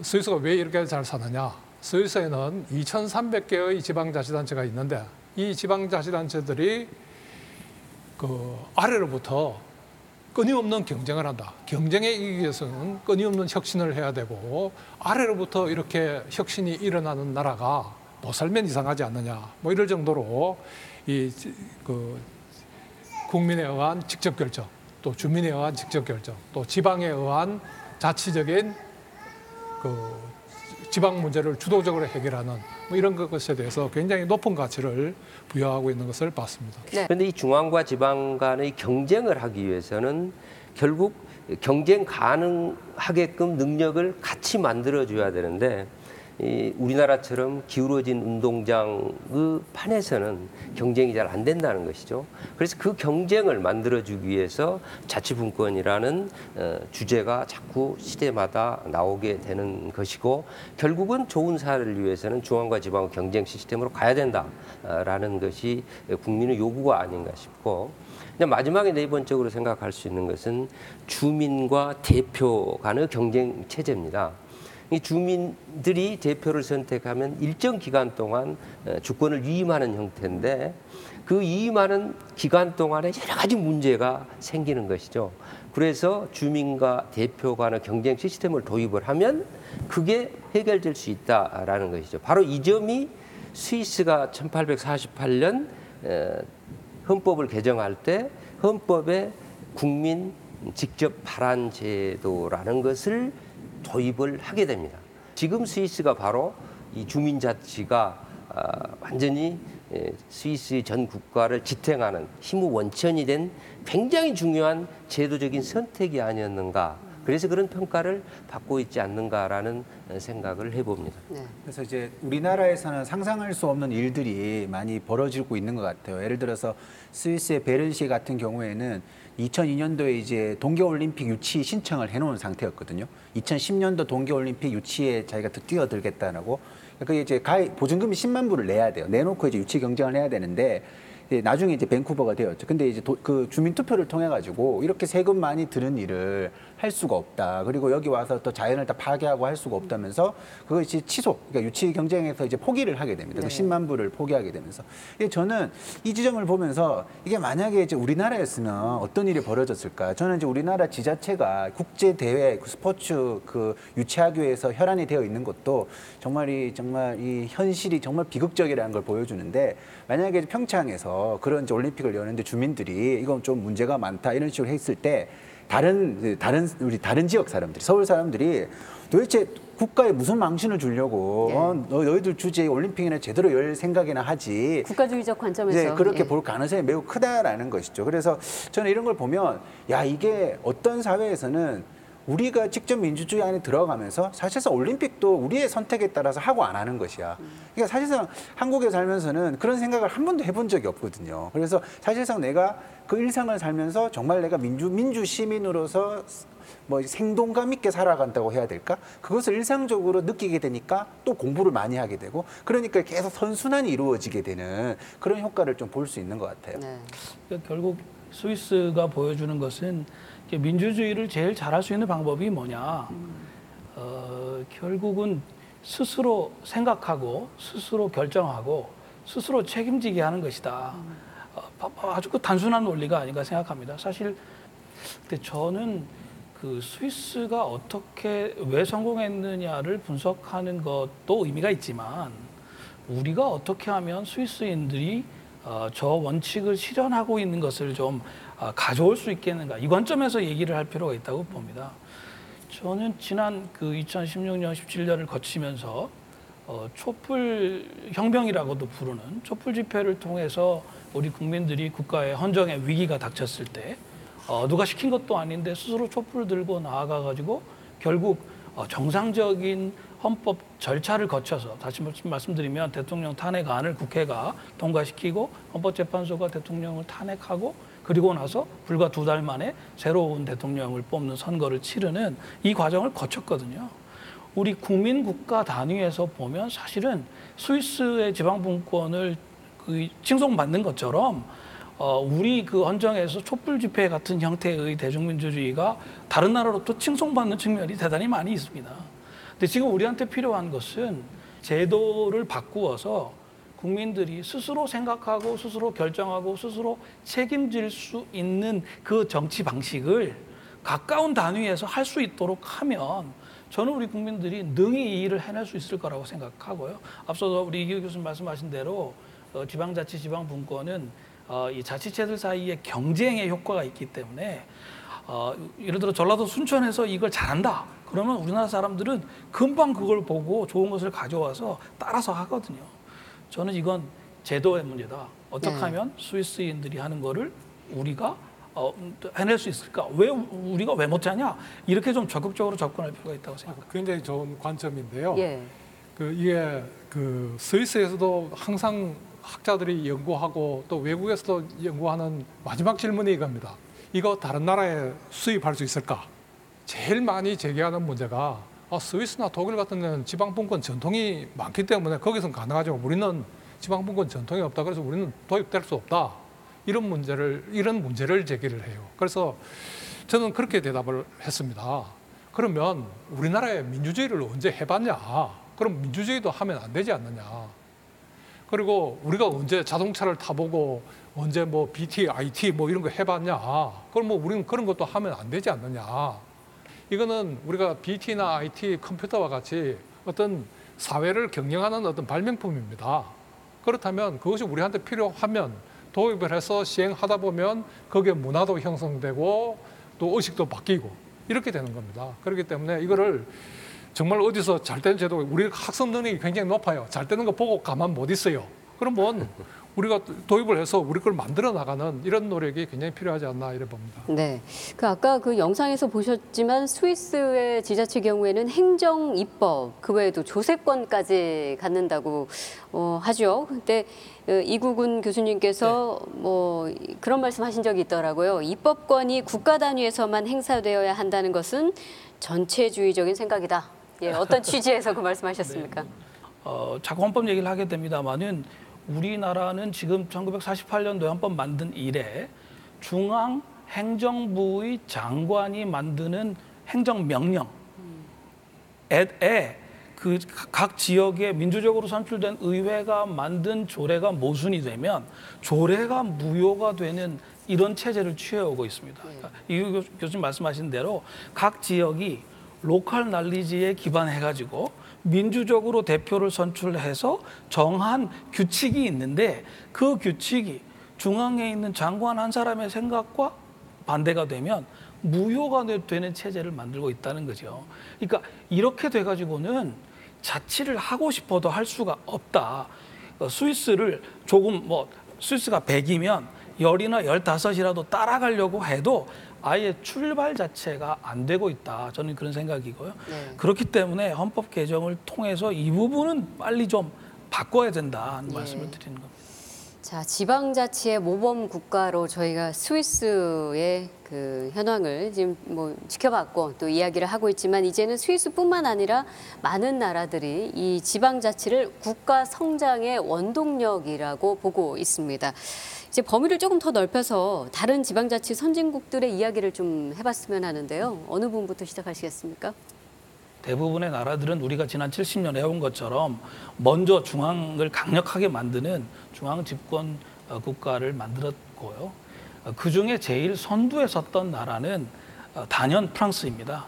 Speaker 3: 스위스가 왜 이렇게 잘 사느냐. 스위스에는 2,300개의 지방자치단체가 있는데 이 지방자치단체들이 아래로부터 끊임없는 경쟁을 한다. 경쟁에 이기기 위해서는 끊임없는 혁신을 해야 되고 아래로부터 이렇게 혁신이 일어나는 나라가 못 살면 이상하지 않느냐. 뭐 이럴 정도로 국민에 의한 직접 결정, 또 주민에 의한 직접 결정, 또 지방에 의한 자치적인 지방 문제를 주도적으로 해결하는 뭐 이런 것에 대해서 굉장히 높은 가치를 부여하고 있는 것을 봤습니다.
Speaker 2: 그런데 이 중앙과 지방 간의 경쟁을 하기 위해서는 결국 경쟁 가능하게끔 능력을 같이 만들어줘야 되는데 우리나라처럼 기울어진 운동장의 판에서는 경쟁이 잘 안 된다는 것이죠. 그래서 그 경쟁을 만들어주기 위해서 자치분권이라는 주제가 자꾸 시대마다 나오게 되는 것이고 결국은 좋은 사회를 위해서는 중앙과 지방의 경쟁 시스템으로 가야 된다라는 것이 국민의 요구가 아닌가 싶고 마지막에 네 번째로 생각할 수 있는 것은 주민과 대표 간의 경쟁 체제입니다. 이 주민들이 대표를 선택하면 일정 기간 동안 주권을 위임하는 형태인데 그 위임하는 기간 동안에 여러 가지 문제가 생기는 것이죠. 그래서 주민과 대표 간의 경쟁 시스템을 도입을 하면 그게 해결될 수 있다라는 것이죠. 바로 이 점이 스위스가 1848년 헌법을 개정할 때 헌법에 국민 직접 발안 제도라는 것을 도입을 하게 됩니다. 지금 스위스가 바로 이 주민자치가 완전히 스위스의 전 국가를 지탱하는 힘의 원천이 된 굉장히 중요한 제도적인 선택이 아니었는가. 그래서 그런 평가를 받고 있지 않는가라는 생각을 해봅니다.
Speaker 5: 네. 그래서 이제 우리나라에서는 상상할 수 없는 일들이 많이 벌어지고 있는 것 같아요. 예를 들어서 스위스의 베른시 같은 경우에는 2002년도에 이제 동계올림픽 유치 신청을 해놓은 상태였거든요. 2010년도 동계올림픽 유치에 자기가 뛰어들겠다라고. 그게 이제 보증금이 10만 불을 내야 돼요. 내놓고 이제 유치 경쟁을 해야 되는데 나중에 이제 밴쿠버가 되었죠. 근데 이제 그 주민 투표를 통해 가지고 이렇게 세금 많이 드는 일을 할 수가 없다. 그리고 여기 와서 또 자연을 다 파괴하고 할 수가 없다면서 그것이 취소, 그러니까 유치 경쟁에서 이제 포기를 하게 됩니다. 그 10만 불을 포기하게 되면서. 저는 이 지점을 보면서 이게 만약에 이제 우리나라였으면 어떤 일이 벌어졌을까? 저는 이제 우리나라 지자체가 국제 대회 스포츠 유치하기 위해서 혈안이 되어 있는 것도 정말 이 현실이 정말 비극적이라는 걸 보여주는데 만약에 평창에서 그런 이제 올림픽을 여는데 주민들이 이건 좀 문제가 많다 이런 식으로 했을 때 다른 지역 사람들이 서울 사람들이 도대체 국가에 무슨 망신을 주려고 너희들 주제에 올림픽이나 제대로 열 생각이나 하지
Speaker 1: 국가주의적 관점에서
Speaker 5: 그렇게 볼 가능성이 매우 크다라는 것이죠. 그래서 저는 이런 걸 보면 이게 어떤 사회에서는 우리가 직접 민주주의 안에 들어가면서 사실상 올림픽도 우리의 선택에 따라서 하고 안 하는 것이야. 그러니까 사실상 한국에 살면서는 그런 생각을 한 번도 해본 적이 없거든요. 그래서 사실상 내가 그 일상을 살면서 정말 내가 민주 시민으로서 뭐 생동감 있게 살아간다고 해야 될까? 그것을 일상적으로 느끼게 되니까 또 공부를 많이 하게 되고 그러니까 계속 선순환이 이루어지게 되는 그런 효과를 좀 볼 수 있는 것 같아요.
Speaker 1: 네.
Speaker 4: 그러니까 결국 스위스가 보여주는 것은 민주주의를 제일 잘할 수 있는 방법이 뭐냐? 결국은 스스로 생각하고 스스로 결정하고 스스로 책임지게 하는 것이다. 아주 그 단순한 논리가 아닌가 생각합니다. 사실 근데 저는 그 스위스가 어떻게 왜 성공했느냐를 분석하는 것도 의미가 있지만 우리가 어떻게 하면 스위스인들이 저 원칙을 실현하고 있는 것을 좀 가져올 수 있겠는가 이 관점에서 얘기를 할 필요가 있다고 봅니다. 저는 지난 그 2016년, 17년을 거치면서 촛불 혁명이라고도 부르는 촛불 집회를 통해서 우리 국민들이 국가의 헌정의 위기가 닥쳤을 때 누가 시킨 것도 아닌데 스스로 촛불을 들고 나아가가지고 결국 정상적인 헌법 절차를 거쳐서 다시 말씀드리면 대통령 탄핵안을 국회가 통과시키고 헌법재판소가 대통령을 탄핵하고 그리고 나서 불과 2달 만에 새로운 대통령을 뽑는 선거를 치르는 이 과정을 거쳤거든요. 우리 국민국가 단위에서 보면 사실은 스위스의 지방분권을 칭송받는 것처럼 우리 그 헌정에서 촛불 집회 같은 형태의 대중민주주의가 다른 나라로부터 칭송받는 측면이 대단히 많이 있습니다. 근데 지금 우리한테 필요한 것은 제도를 바꾸어서 국민들이 스스로 생각하고 스스로 결정하고 스스로 책임질 수 있는 그 정치 방식을 가까운 단위에서 할 수 있도록 하면 저는 우리 국민들이 능히 이 일을 해낼 수 있을 거라고 생각하고요. 앞서서 우리 이기호 교수님 말씀하신 대로 지방자치, 지방분권은 이 자치체들 사이에 경쟁의 효과가 있기 때문에 예를 들어 전라도 순천에서 이걸 잘한다. 그러면 우리나라 사람들은 금방 그걸 보고 좋은 것을 가져와서 따라서 하거든요. 저는 이건 제도의 문제다. 어떻게 하면 스위스인들이 하는 거를 우리가 해낼 수 있을까? 우리가 왜 못하냐? 이렇게 좀 적극적으로 접근할 필요가 있다고 생각합니다.
Speaker 3: 굉장히 좋은 관점인데요.
Speaker 1: 예.
Speaker 3: 이게 스위스에서도 항상 학자들이 연구하고 또 외국에서도 연구하는 마지막 질문이 이겁니다. 이거 다른 나라에 수입할 수 있을까? 제일 많이 제기하는 문제가 스위스나 독일 같은 데는 지방분권 전통이 많기 때문에 거기서는 가능하지만 우리는 지방분권 전통이 없다. 그래서 우리는 도입될 수 없다. 이런 문제를 제기를 해요. 그래서 저는 그렇게 대답을 했습니다. 그러면 우리나라에 민주주의를 언제 해봤냐? 그럼 민주주의도 하면 안 되지 않느냐? 그리고 우리가 언제 자동차를 타보고 언제 뭐 BT, IT 뭐 이런 거 해봤냐? 그럼 뭐 우리는 그런 것도 하면 안 되지 않느냐? 이거는 우리가 BT나 IT, 컴퓨터와 같이 어떤 사회를 경영하는 어떤 발명품입니다. 그렇다면 그것이 우리한테 필요하면 도입을 해서 시행하다 보면 거기에 문화도 형성되고 또 의식도 바뀌고 이렇게 되는 겁니다. 그렇기 때문에 이거를 정말 어디서 잘 되는 제도, 우리 학습 능력이 굉장히 높아요. 잘 되는 거 보고 가만 못 있어요. 그러면 우리가 도입을 해서 우리 걸 만들어 나가는 이런 노력이 굉장히 필요하지 않나 이래 봅니다.
Speaker 1: 네, 아까 그 영상에서 보셨지만 스위스의 지자체 경우에는 행정 입법, 그 외에도 조세권까지 갖는다고 하죠. 근데 이국은 교수님께서 뭐 그런 말씀하신 적이 있더라고요. 입법권이 국가 단위에서만 행사되어야 한다는 것은 전체주의적인 생각이다. 예, 어떤 취지에서 그 말씀하셨습니까?
Speaker 4: 자꾸 헌법 얘기를 하게 됩니다만은 우리나라는 지금 1948년도에 헌법 만든 이래 중앙 행정부의 장관이 만드는 행정명령에 그 각 지역에 민주적으로 선출된 의회가 만든 조례가 모순이 되면 조례가 무효가 되는 이런 체제를 취해오고 있습니다. 그러니까 이 교수님 말씀하신 대로 각 지역이 로컬 날리지에 기반해가지고 민주적으로 대표를 선출해서 정한 규칙이 있는데 그 규칙이 중앙에 있는 장관 한 사람의 생각과 반대가 되면 무효가 되는 체제를 만들고 있다는 거죠. 그러니까 이렇게 돼가지고는 자치를 하고 싶어도 할 수가 없다. 스위스를 조금 스위스가 100이면 10이나 15이라도 따라가려고 해도 아예 출발 자체가 안 되고 있다. 저는 그런 생각이고요.
Speaker 1: 네.
Speaker 4: 그렇기 때문에 헌법 개정을 통해서 이 부분은 빨리 좀 바꿔야 된다는
Speaker 1: 예.
Speaker 4: 말씀을 드리는 겁니다.
Speaker 1: 자, 지방자치의 모범 국가로 저희가 스위스의 그 현황을 지금 뭐 지켜봤고 또 이야기를 하고 있지만 이제는 스위스뿐만 아니라 많은 나라들이 이 지방자치를 국가 성장의 원동력이라고 보고 있습니다. 이제 범위를 조금 더 넓혀서 다른 지방자치 선진국들의 이야기를 좀 해봤으면 하는데요. 어느 분부터 시작하시겠습니까?
Speaker 4: 대부분의 나라들은 우리가 지난 70년 해온 것처럼 먼저 중앙을 강력하게 만드는 중앙 집권 국가를 만들었고요. 그중에 제일 선두에 섰던 나라는 단연 프랑스입니다.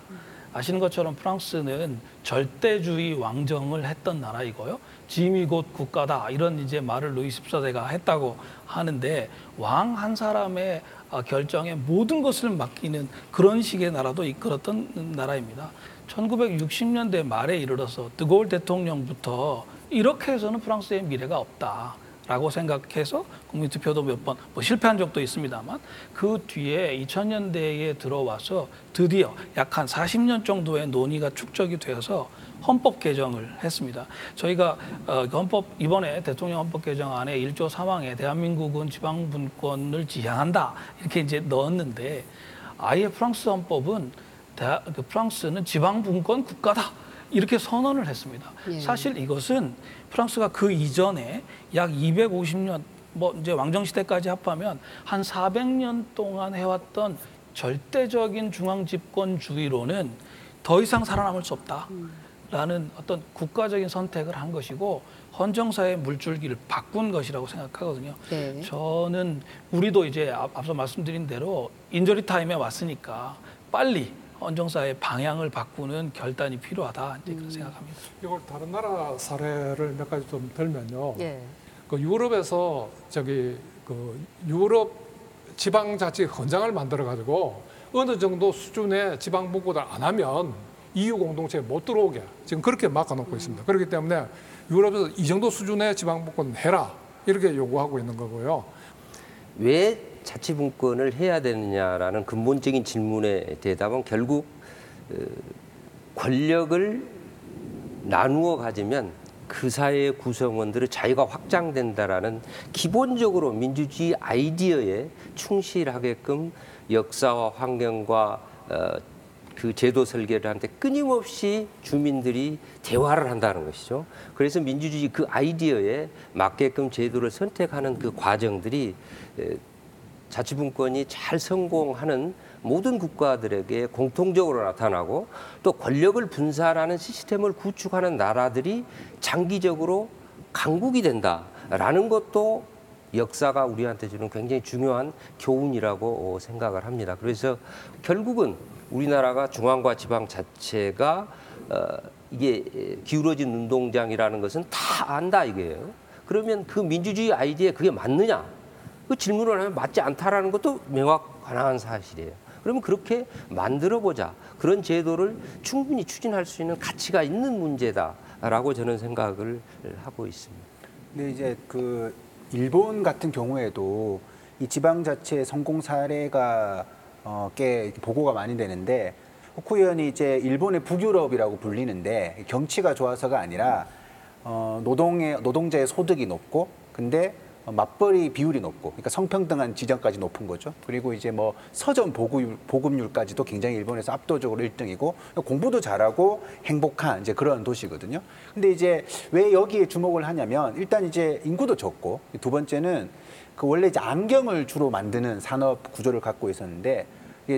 Speaker 4: 아시는 것처럼 프랑스는 절대주의 왕정을 했던 나라이고요. 짐이 곧 국가다 이런 이제 말을 루이 14세가 했다고 하는데 왕 한 사람의 결정에 모든 것을 맡기는 그런 식의 나라도 이끌었던 나라입니다. 1960년대 말에 이르러서 드골 대통령부터 이렇게 해서는 프랑스의 미래가 없다라고 생각해서 국민투표도 몇 번 실패한 적도 있습니다만 그 뒤에 2000년대에 들어와서 드디어 약 한 40년 정도의 논의가 축적이 되어서 헌법 개정을 했습니다. 저희가 이번에 대통령 헌법 개정안에 1조 3항에 대한민국은 지방분권을 지향한다 이렇게 이제 넣었는데 아예 프랑스 헌법은 프랑스는 지방분권 국가다 이렇게 선언을 했습니다.
Speaker 1: 예.
Speaker 4: 사실 이것은 프랑스가 그 이전에 약 250년 뭐 이제 왕정 시대까지 합하면 한 400년 동안 해왔던 절대적인 중앙 집권주의로는 더 이상 살아남을 수 없다라는 어떤 국가적인 선택을 한 것이고 헌정사의 물줄기를 바꾼 것이라고 생각하거든요.
Speaker 1: 네.
Speaker 4: 저는 우리도 이제 앞서 말씀드린 대로 인저리 타임에 왔으니까 빨리 헌정사의 방향을 바꾸는 결단이 필요하다 이제 그런 생각합니다.
Speaker 3: 이걸 다른 나라 사례를 몇 가지 좀 들면요.
Speaker 1: 예.
Speaker 3: 그 유럽에서 그 유럽 지방자치 헌장을 만들어 가지고 어느 정도 수준의 지방분권을 안 하면 EU 공동체에 못 들어오게 지금 그렇게 막아놓고 있습니다. 그렇기 때문에 유럽에서 이 정도 수준의 지방분권 해라 이렇게 요구하고 있는 거고요.
Speaker 2: 왜 자치분권을 해야 되느냐라는 근본적인 질문의 대답은 결국 권력을 나누어 가지면 그 사회의 구성원들의 자유가 확장된다라는 기본적으로 민주주의 아이디어에 충실하게끔 역사와 환경과 그 제도 설계를 하는데 끊임없이 주민들이 대화를 한다는 것이죠. 그래서 민주주의 그 아이디어에 맞게끔 제도를 선택하는 그 과정들이 자치분권이 잘 성공하는 모든 국가들에게 공통적으로 나타나고 또 권력을 분산하는 시스템을 구축하는 나라들이 장기적으로 강국이 된다라는 것도 역사가 우리한테 주는 굉장히 중요한 교훈이라고 생각을 합니다. 그래서 결국은 우리나라가 중앙과 지방 자체가 이게 기울어진 운동장이라는 것은 다 안다 이거예요. 그러면 그 민주주의 아이디어에 그게 맞느냐? 그 질문을 하면 맞지 않다라는 것도 명확한 사실이에요. 그러면 그렇게 만들어보자. 그런 제도를 충분히 추진할 수 있는 가치가 있는 문제다라고 저는 생각을 하고 있습니다.
Speaker 5: 근데 이제 그 일본 같은 경우에도 이 지방자치의 성공 사례가 꽤 보고가 많이 되는데 후쿠이현이 이제 일본의 북유럽이라고 불리는데 경치가 좋아서가 아니라 노동자의 소득이 높고 근데 맞벌이 비율이 높고, 그러니까 성평등한 지점까지 높은 거죠. 그리고 이제 뭐 서점 보급률까지도 굉장히 일본에서 압도적으로 1등이고 공부도 잘하고 행복한 이제 그런 도시거든요. 근데 이제 왜 여기에 주목을 하냐면 일단 이제 인구도 적고 두 번째는 그 원래 이제 안경을 주로 만드는 산업 구조를 갖고 있었는데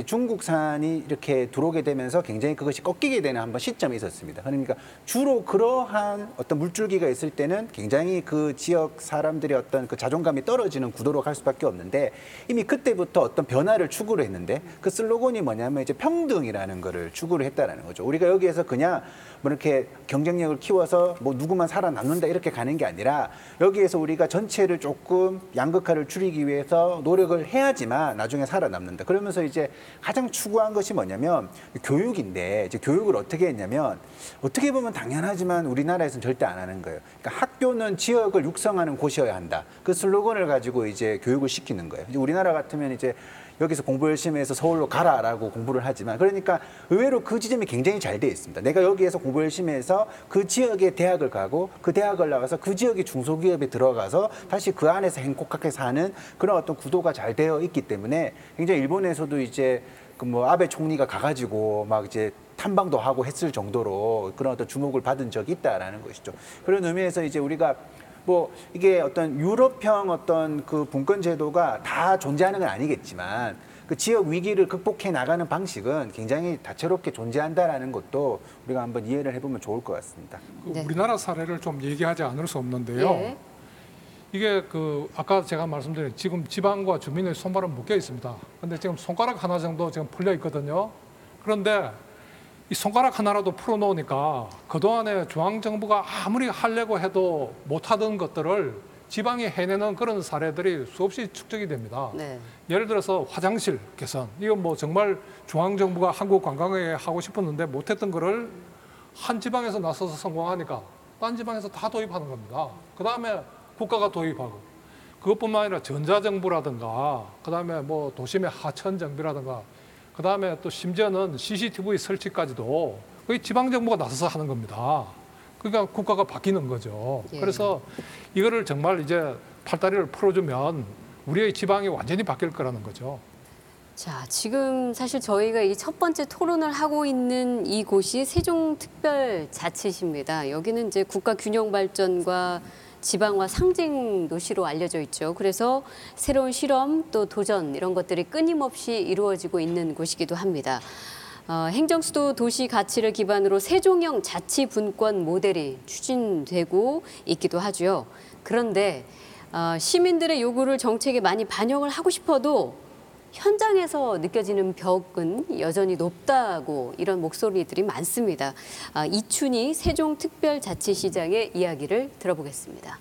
Speaker 5: 중국산이 이렇게 들어오게 되면서 굉장히 그것이 꺾이게 되는 한번 시점이 있었습니다. 그러니까 주로 그러한 어떤 물줄기가 있을 때는 굉장히 그 지역 사람들의 어떤 그 자존감이 떨어지는 구도로 갈 수밖에 없는데 이미 그때부터 어떤 변화를 추구를 했는데 그 슬로건이 뭐냐면 이제 평등이라는 거를 추구를 했다라는 거죠. 우리가 여기에서 그냥 뭐 이렇게 경쟁력을 키워서 뭐 누구만 살아남는다 이렇게 가는 게 아니라 여기에서 우리가 전체를 조금 양극화를 줄이기 위해서 노력을 해야지만 나중에 살아남는다. 그러면서 이제 가장 추구한 것이 뭐냐면 교육인데 이제 교육을 어떻게 했냐면 어떻게 보면 당연하지만 우리나라에서는 절대 안 하는 거예요. 그러니까 학교는 지역을 육성하는 곳이어야 한다. 그 슬로건을 가지고 이제 교육을 시키는 거예요. 이제 우리나라 같으면 이제 여기서 공부 열심히 해서 서울로 가라라고 공부를 하지만 그러니까 의외로 그 지점이 굉장히 잘 돼 있습니다. 내가 여기에서 공부 열심히 해서 그 지역의 대학을 가고 그 대학을 나와서 그 지역의 중소기업에 들어가서 다시 그 안에서 행복하게 사는 그런 어떤 구도가 잘 되어 있기 때문에 굉장히 일본에서도 이제 그 뭐 아베 총리가 가가지고 막 이제 탐방도 하고 했을 정도로 그런 어떤 주목을 받은 적이 있다라는 것이죠. 그런 의미에서 이제 우리가 뭐 이게 어떤 유럽형 어떤 그 분권 제도가 다 존재하는 건 아니겠지만 그 지역 위기를 극복해 나가는 방식은 굉장히 다채롭게 존재한다라는 것도 우리가 한번 이해를 해보면 좋을 것 같습니다.
Speaker 3: 네. 우리나라 사례를 좀 얘기하지 않을 수 없는데요. 네. 이게 그 아까 제가 말씀드린 지금 지방과 주민의 손발은 묶여 있습니다. 그런데 지금 손가락 하나 정도 지금 풀려 있거든요. 그런데 이 손가락 하나라도 풀어놓으니까 그동안에 중앙정부가 아무리 하려고 해도 못하던 것들을 지방이 해내는 그런 사례들이 수없이 축적이 됩니다. 네. 예를 들어서 화장실 개선. 이건 뭐 정말 중앙정부가 한국 관광에 하고 싶었는데 못했던 거를 한 지방에서 나서서 성공하니까 딴 지방에서 다 도입하는 겁니다. 그다음에 국가가 도입하고 그것뿐만 아니라 전자정부라든가 그다음에 뭐 도심의 하천 정비라든가 그다음에 또 심지어는 CCTV 설치까지도 거의 지방정부가 나서서 하는 겁니다. 그러니까 국가가 바뀌는 거죠. 예. 그래서 이거를 정말 이제 팔다리를 풀어주면 우리의 지방이 완전히 바뀔 거라는 거죠.
Speaker 1: 자, 지금 사실 저희가 이 첫 번째 토론을 하고 있는 이곳이 세종특별자치시입니다. 여기는 이제 국가균형발전과 지방화 상징 도시로 알려져 있죠. 그래서 새로운 실험 또 도전 이런 것들이 끊임없이 이루어지고 있는 곳이기도 합니다. 행정수도 도시 가치를 기반으로 세종형 자치분권 모델이 추진되고 있기도 하죠. 그런데 시민들의 요구를 정책에 많이 반영을 하고 싶어도 현장에서 느껴지는 벽은 여전히 높다고 이런 목소리들이 많습니다. 이춘희 세종특별자치시장의 이야기를 들어보겠습니다.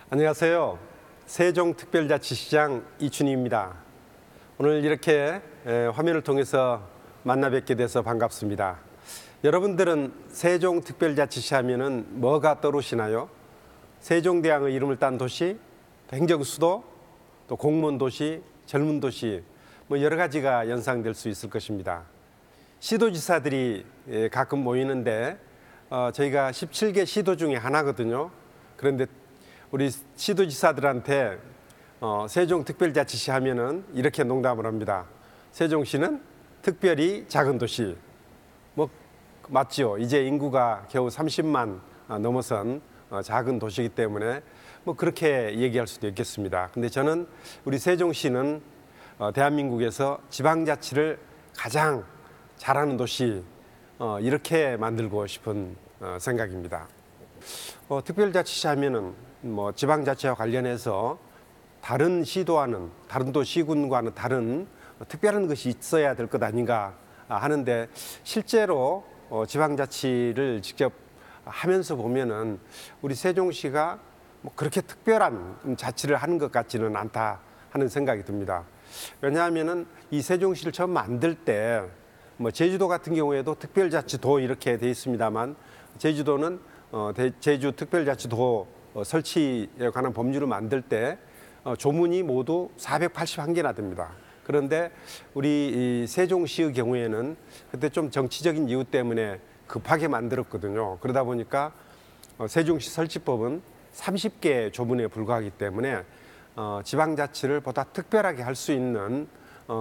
Speaker 13: 안녕하세요. 세종특별자치시장 이춘희입니다. 오늘 이렇게 화면을 통해서 만나 뵙게 돼서 반갑습니다. 여러분들은 세종특별자치시 하면은 뭐가 떠오르시나요? 세종대왕의 이름을 딴 도시, 행정수도, 또 공무원도시, 젊은 도시, 뭐 여러 가지가 연상될 수 있을 것입니다. 시도지사들이 가끔 모이는데 저희가 17개 시도 중에 하나거든요. 그런데 우리 시도지사들한테 세종특별자치시 하면은 이렇게 농담을 합니다. 세종시는 특별히 작은 도시. 뭐 맞죠? 이제 인구가 겨우 30만 넘어선 작은 도시이기 때문에 뭐 그렇게 얘기할 수도 있겠습니다. 근데 저는 우리 세종시는 대한민국에서 지방자치를 가장 잘하는 도시 이렇게 만들고 싶은 생각입니다. 특별자치시 하면은 뭐 지방자치와 관련해서 다른 시도와는 다른 도시군과는 다른 특별한 것이 있어야 될 것 아닌가 하는데 실제로 지방자치를 직접 하면서 보면은 우리 세종시가 뭐 그렇게 특별한 자치를 하는 것 같지는 않다 하는 생각이 듭니다. 왜냐하면은 이 세종시를 처음 만들 때 뭐 제주도 같은 경우에도 특별자치도 이렇게 돼 있습니다만 제주도는 제주 특별자치도 설치에 관한 법률을 만들 때 조문이 모두 481개나 됩니다. 그런데 우리 이 세종시의 경우에는 그때 좀 정치적인 이유 때문에 급하게 만들었거든요. 그러다 보니까 세종시 설치법은 30개 조문에 불과하기 때문에 지방자치를 보다 특별하게 할 수 있는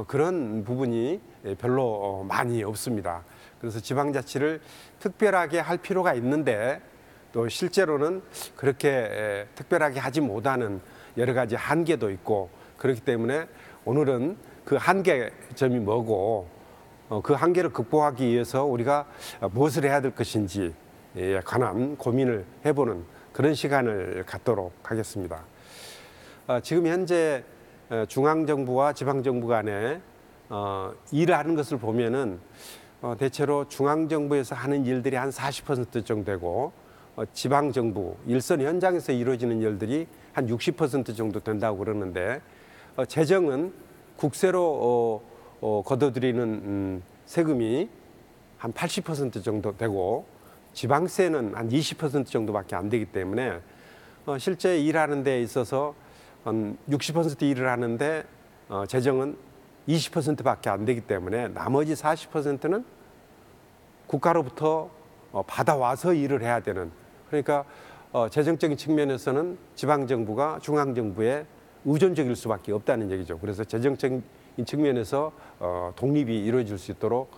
Speaker 13: 그런 부분이 별로 많이 없습니다. 그래서 지방자치를 특별하게 할 필요가 있는데 또 실제로는 그렇게 특별하게 하지 못하는 여러 가지 한계도 있고 그렇기 때문에 오늘은 그 한계점이 뭐고 그 한계를 극복하기 위해서 우리가 무엇을 해야 될 것인지에 관한 고민을 해보는 그런 시간을 갖도록 하겠습니다. 지금 현재 중앙정부와 지방정부 간에 일을 하는 것을 보면은 대체로 중앙정부에서 하는 일들이 한 40% 정도 되고 지방정부, 일선 현장에서 이루어지는 일들이 한 60% 정도 된다고 그러는데 재정은 국세로 걷어들이는 세금이 한 80% 정도 되고 지방세는 한 20% 정도밖에 안 되기 때문에 실제 일하는 데 있어서 한 60% 일을 하는데 재정은 20%밖에 안 되기 때문에 나머지 40%는 국가로부터 받아와서 일을 해야 되는, 그러니까 재정적인 측면에서는 지방정부가 중앙정부에 의존적일 수밖에 없다는 얘기죠. 그래서 재정적인 측면에서 독립이 이루어질 수 있도록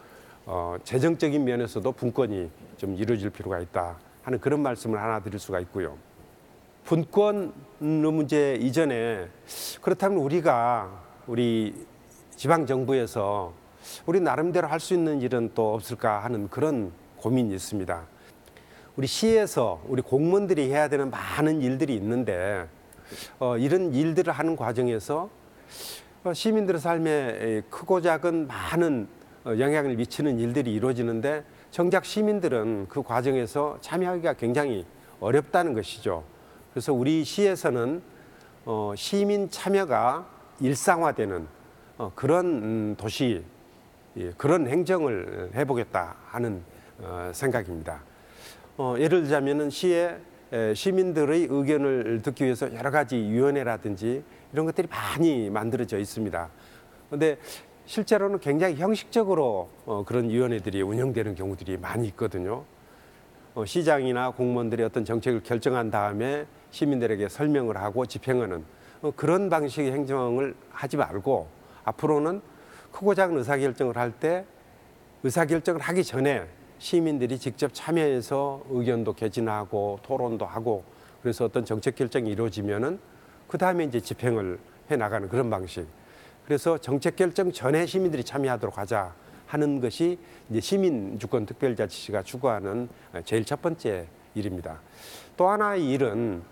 Speaker 13: 재정적인 면에서도 분권이 좀 이루어질 필요가 있다 하는 그런 말씀을 하나 드릴 수가 있고요. 분권 문제 이전에 그렇다면 우리 지방정부에서 우리 나름대로 할 수 있는 일은 또 없을까 하는 그런 고민이 있습니다. 우리 시에서 우리 공무원들이 해야 되는 많은 일들이 있는데 이런 일들을 하는 과정에서 시민들의 삶에 크고 작은 많은 영향을 미치는 일들이 이루어지는데 정작 시민들은 그 과정에서 참여하기가 굉장히 어렵다는 것이죠. 그래서 우리 시에서는 시민 참여가 일상화되는 그런 도시, 그런 행정을 해보겠다 하는 생각입니다. 예를 들자면은 시에 시민들의 의견을 듣기 위해서 여러 가지 위원회라든지 이런 것들이 많이 만들어져 있습니다. 그런데 실제로는 굉장히 형식적으로 그런 위원회들이 운영되는 경우들이 많이 있거든요. 시장이나 공무원들이 어떤 정책을 결정한 다음에 시민들에게 설명을 하고 집행하는 그런 방식의 행정을 하지 말고 앞으로는 크고 작은 의사결정을 할 때 의사결정을 하기 전에 시민들이 직접 참여해서 의견도 개진하고 토론도 하고 그래서 어떤 정책 결정이 이루어지면은 그 다음에 이제 집행을 해 나가는 그런 방식. 그래서 정책 결정 전에 시민들이 참여하도록 하자 하는 것이 이제 시민주권특별자치시가 추구하는 제일 첫 번째 일입니다. 또 하나의 일은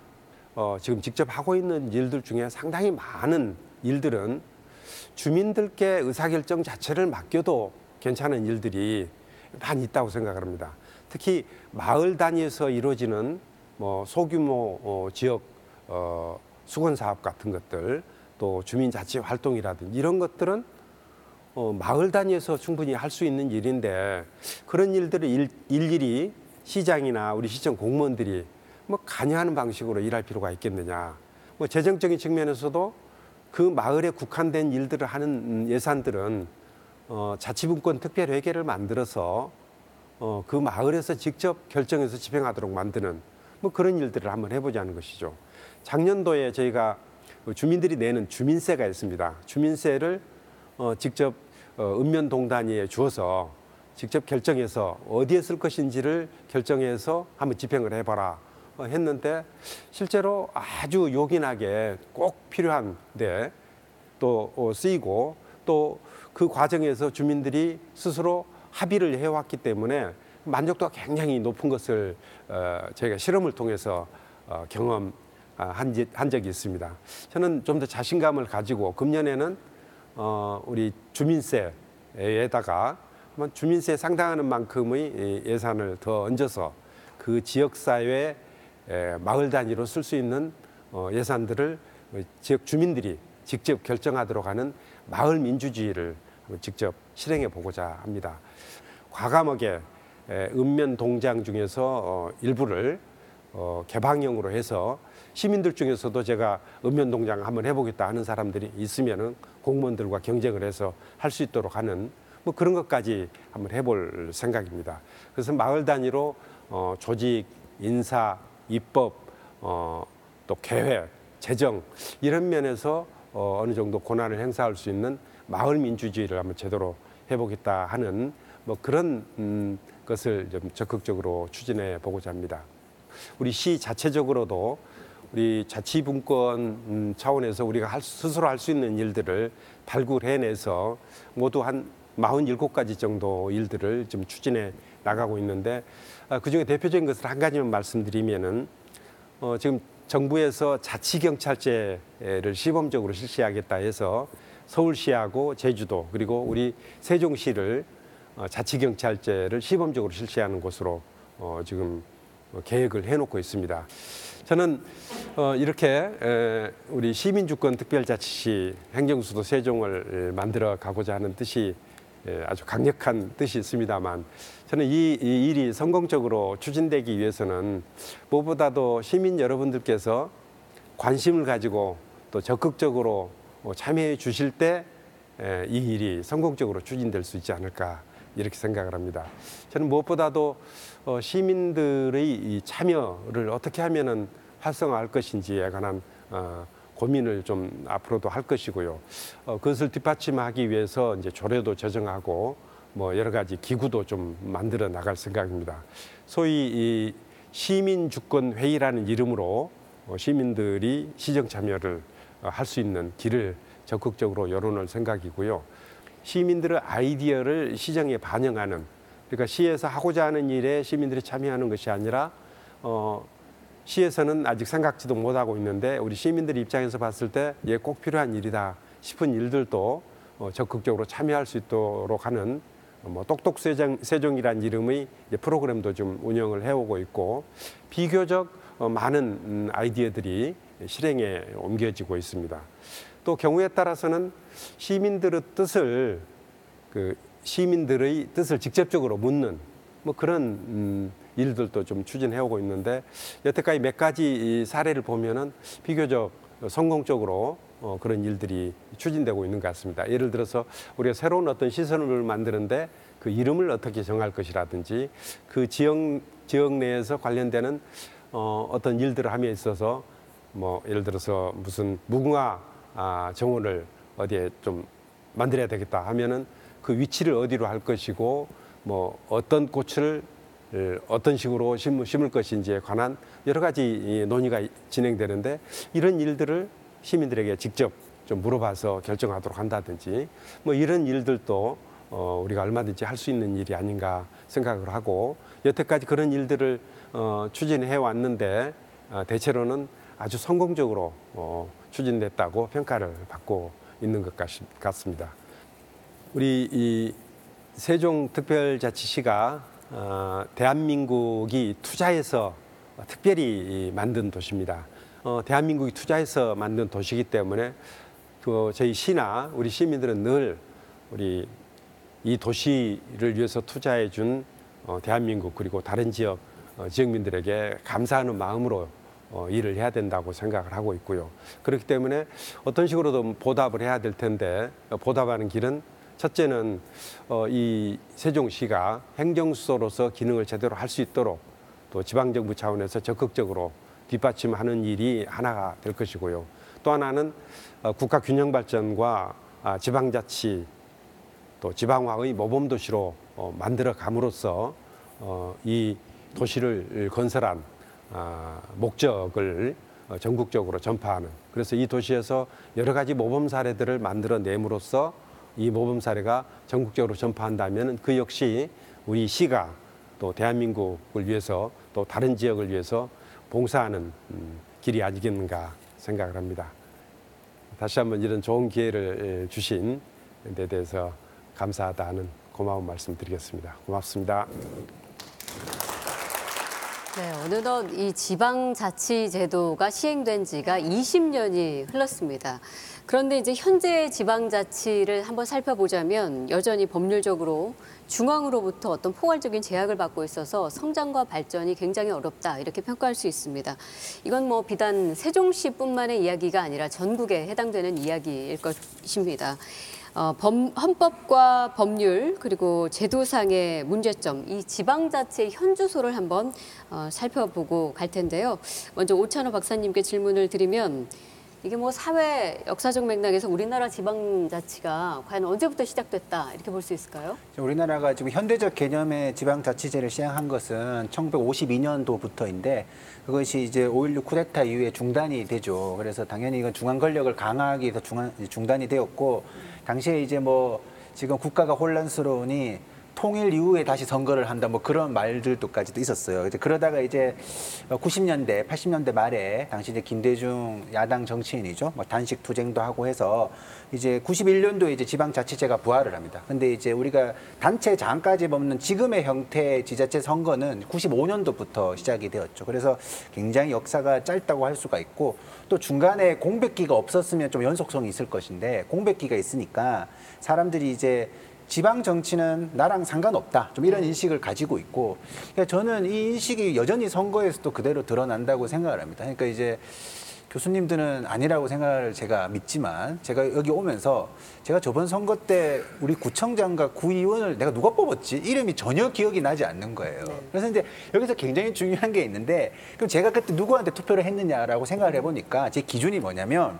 Speaker 13: 지금 직접 하고 있는 일들 중에 상당히 많은 일들은 주민들께 의사결정 자체를 맡겨도 괜찮은 일들이 많이 있다고 생각을 합니다. 특히 마을 단위에서 이루어지는 뭐 소규모 지역 수건 사업 같은 것들, 또 주민자치 활동이라든지 이런 것들은 마을 단위에서 충분히 할 수 있는 일인데 그런 일들을 일일이 시장이나 우리 시청 공무원들이 뭐 관여하는 방식으로 일할 필요가 있겠느냐. 뭐 재정적인 측면에서도 그 마을에 국한된 일들을 하는 예산들은 자치분권 특별회계를 만들어서 그 마을에서 직접 결정해서 집행하도록 만드는 뭐 그런 일들을 한번 해보자는 것이죠. 작년도에 저희가 주민들이 내는 주민세가 있습니다. 주민세를 직접 읍면동 단위에 주어서 직접 결정해서 어디에 쓸 것인지를 결정해서 한번 집행을 해봐라 했는데 실제로 아주 요긴하게 꼭 필요한데 또 쓰이고 또 그 과정에서 주민들이 스스로 합의를 해왔기 때문에 만족도가 굉장히 높은 것을 저희가 실험을 통해서 경험한 적이 있습니다. 저는 좀 더 자신감을 가지고 금년에는 우리 주민세에다가 주민세에 상당하는 만큼의 예산을 더 얹어서 그 지역사회 마을 단위로 쓸 수 있는 예산들을 지역 주민들이 직접 결정하도록 하는 마을 민주주의를 직접 실행해 보고자 합니다. 과감하게 읍면 동장 중에서 일부를 개방형으로 해서 시민들 중에서도 제가 읍면 동장 한번 해보겠다 하는 사람들이 있으면은 공무원들과 경쟁을 해서 할 수 있도록 하는 뭐 그런 것까지 한번 해볼 생각입니다. 그래서 마을 단위로 조직, 인사, 입법, 또 계획, 재정 이런 면에서 어느 정도 권한을 행사할 수 있는 마을 민주주의를 한번 제대로 해보겠다 하는 뭐 그런 것을 좀 적극적으로 추진해 보고자 합니다. 우리 시 자체적으로도 우리 자치분권 차원에서 우리가 스스로 할 수 있는 일들을 발굴해내서 모두 한 47가지 정도 일들을 좀 추진해 나가고 있는데 그중에 대표적인 것을 한 가지만 말씀드리면은 지금 정부에서 자치경찰제를 시범적으로 실시하겠다 해서 서울시하고 제주도 그리고 우리 세종시를 자치경찰제를 시범적으로 실시하는 곳으로 지금 계획을 해놓고 있습니다. 저는 이렇게 우리 시민주권특별자치시 행정수도 세종을 만들어 가고자 하는 뜻이 아주 강력한 뜻이 있습니다만 저는 이 일이 성공적으로 추진되기 위해서는 무엇보다도 시민 여러분들께서 관심을 가지고 또 적극적으로 참여해 주실 때 이 일이 성공적으로 추진될 수 있지 않을까 이렇게 생각을 합니다. 저는 무엇보다도 시민들의 이 참여를 어떻게 하면은 활성화할 것인지에 관한 고민을 좀 앞으로도 할 것이고요. 그것을 뒷받침하기 위해서 이제 조례도 제정하고 뭐 여러 가지 기구도 좀 만들어 나갈 생각입니다. 소위 이 시민주권회의라는 이름으로 시민들이 시정 참여를 할 수 있는 길을 적극적으로 열어놓을 생각이고요. 시민들의 아이디어를 시정에 반영하는, 그러니까 시에서 하고자 하는 일에 시민들이 참여하는 것이 아니라 시에서는 아직 생각지도 못하고 있는데 우리 시민들 입장에서 봤을 때 이게 꼭 필요한 일이다 싶은 일들도 적극적으로 참여할 수 있도록 하는 뭐 똑똑세종이라는 이름의 프로그램도 좀 운영을 해오고 있고, 비교적 많은 아이디어들이 실행에 옮겨지고 있습니다. 또 경우에 따라서는 시민들의 뜻을 직접적으로 묻는 뭐 그런 일들도 좀 추진해오고 있는데, 여태까지 몇 가지 사례를 보면은 비교적 성공적으로 그런 일들이 추진되고 있는 것 같습니다. 예를 들어서 우리가 새로운 어떤 시설을 만드는데 그 이름을 어떻게 정할 것이라든지, 그 지역 내에서 관련되는 어떤 일들을 함에 있어서 뭐 예를 들어서 무슨 무궁화 정원을 어디에 좀 만들어야 되겠다 하면은 그 위치를 어디로 할 것이고 뭐 어떤 꽃을 어떤 식으로 심을 것인지에 관한 여러 가지 논의가 진행되는데, 이런 일들을 시민들에게 직접 좀 물어봐서 결정하도록 한다든지 뭐 이런 일들도 우리가 얼마든지 할 수 있는 일이 아닌가 생각을 하고, 여태까지 그런 일들을 추진해 왔는데 대체로는 아주 성공적으로 추진됐다고 평가를 받고 있는 것 같습니다. 우리 이 세종특별자치시가 대한민국이 투자해서 특별히 만든 도시입니다. 대한민국이 투자해서 만든 도시이기 때문에 저희 시나 우리 시민들은 늘 우리 이 도시를 위해서 투자해 준 대한민국 그리고 다른 지역민들에게 감사하는 마음으로 일을 해야 된다고 생각을 하고 있고요. 그렇기 때문에 어떤 식으로든 보답을 해야 될 텐데, 보답하는 길은 첫째는 이 세종시가 행정수도로서 기능을 제대로 할 수 있도록 또 지방정부 차원에서 적극적으로 뒷받침하는 일이 하나가 될 것이고요. 또 하나는 국가 균형 발전과 지방자치 또 지방화의 모범도시로 만들어 감으로써 이 도시를 건설한 목적을 전국적으로 전파하는, 그래서 이 도시에서 여러 가지 모범 사례들을 만들어 내므로써 이 모범 사례가 전국적으로 전파한다면 그 역시 우리 시가 또 대한민국을 위해서 또 다른 지역을 위해서 봉사하는 길이 아니겠는가 생각을 합니다. 다시 한번 이런 좋은 기회를 주신 데 대해서 감사하다는 고마운 말씀 드리겠습니다. 고맙습니다.
Speaker 1: 네, 어느덧 이 지방자치제도가 시행된 지가 20년이 흘렀습니다. 그런데 이제 현재 지방자치를 한번 살펴보자면 여전히 법률적으로 중앙으로부터 어떤 포괄적인 제약을 받고 있어서 성장과 발전이 굉장히 어렵다, 이렇게 평가할 수 있습니다. 이건 뭐 비단 세종시뿐만의 이야기가 아니라 전국에 해당되는 이야기일 것입니다. 헌법과 법률 그리고 제도상의 문제점, 이 지방자치의 현주소를 한번 살펴보고 갈 텐데요. 먼저 오찬호 박사님께 질문을 드리면, 이게 뭐 사회 역사적 맥락에서 우리나라 지방자치가 과연 언제부터 시작됐다, 이렇게 볼 수 있을까요?
Speaker 5: 우리나라가 지금 현대적 개념의 지방자치제를 시행한 것은 1952년도부터인데 그것이 이제 5.16 쿠데타 이후에 중단이 되죠. 그래서 당연히 이건 중앙 권력을 강화하기 위해서 중단이 되었고, 당시에 이제 뭐 지금 국가가 혼란스러우니 통일 이후에 다시 선거를 한다, 뭐 그런 말들도까지도 있었어요. 이제 그러다가 이제 90년대, 80년대 말에 당시 이제 김대중 야당 정치인이죠. 뭐 단식 투쟁도 하고 해서 이제 91년도에 이제 지방자치제가 부활을 합니다. 근데 이제 우리가 단체 장까지 뽑는 지금의 형태의 지자체 선거는 95년도부터 시작이 되었죠. 그래서 굉장히 역사가 짧다고 할 수가 있고, 또 중간에 공백기가 없었으면 좀 연속성이 있을 것인데 공백기가 있으니까 사람들이 이제 지방 정치는 나랑 상관없다, 좀 이런 인식을 가지고 있고, 그러니까 저는 이 인식이 여전히 선거에서도 그대로 드러난다고 생각을 합니다. 그러니까 이제 교수님들은 아니라고 생각을 제가 믿지만 제가 여기 오면서 제가 저번 선거 때 우리 구청장과 구의원을 내가 누가 뽑았지? 이름이 전혀 기억이 나지 않는 거예요. 그래서 이제 여기서 굉장히 중요한 게 있는데 그럼 제가 그때 누구한테 투표를 했느냐라고 생각을 해보니까 제 기준이 뭐냐면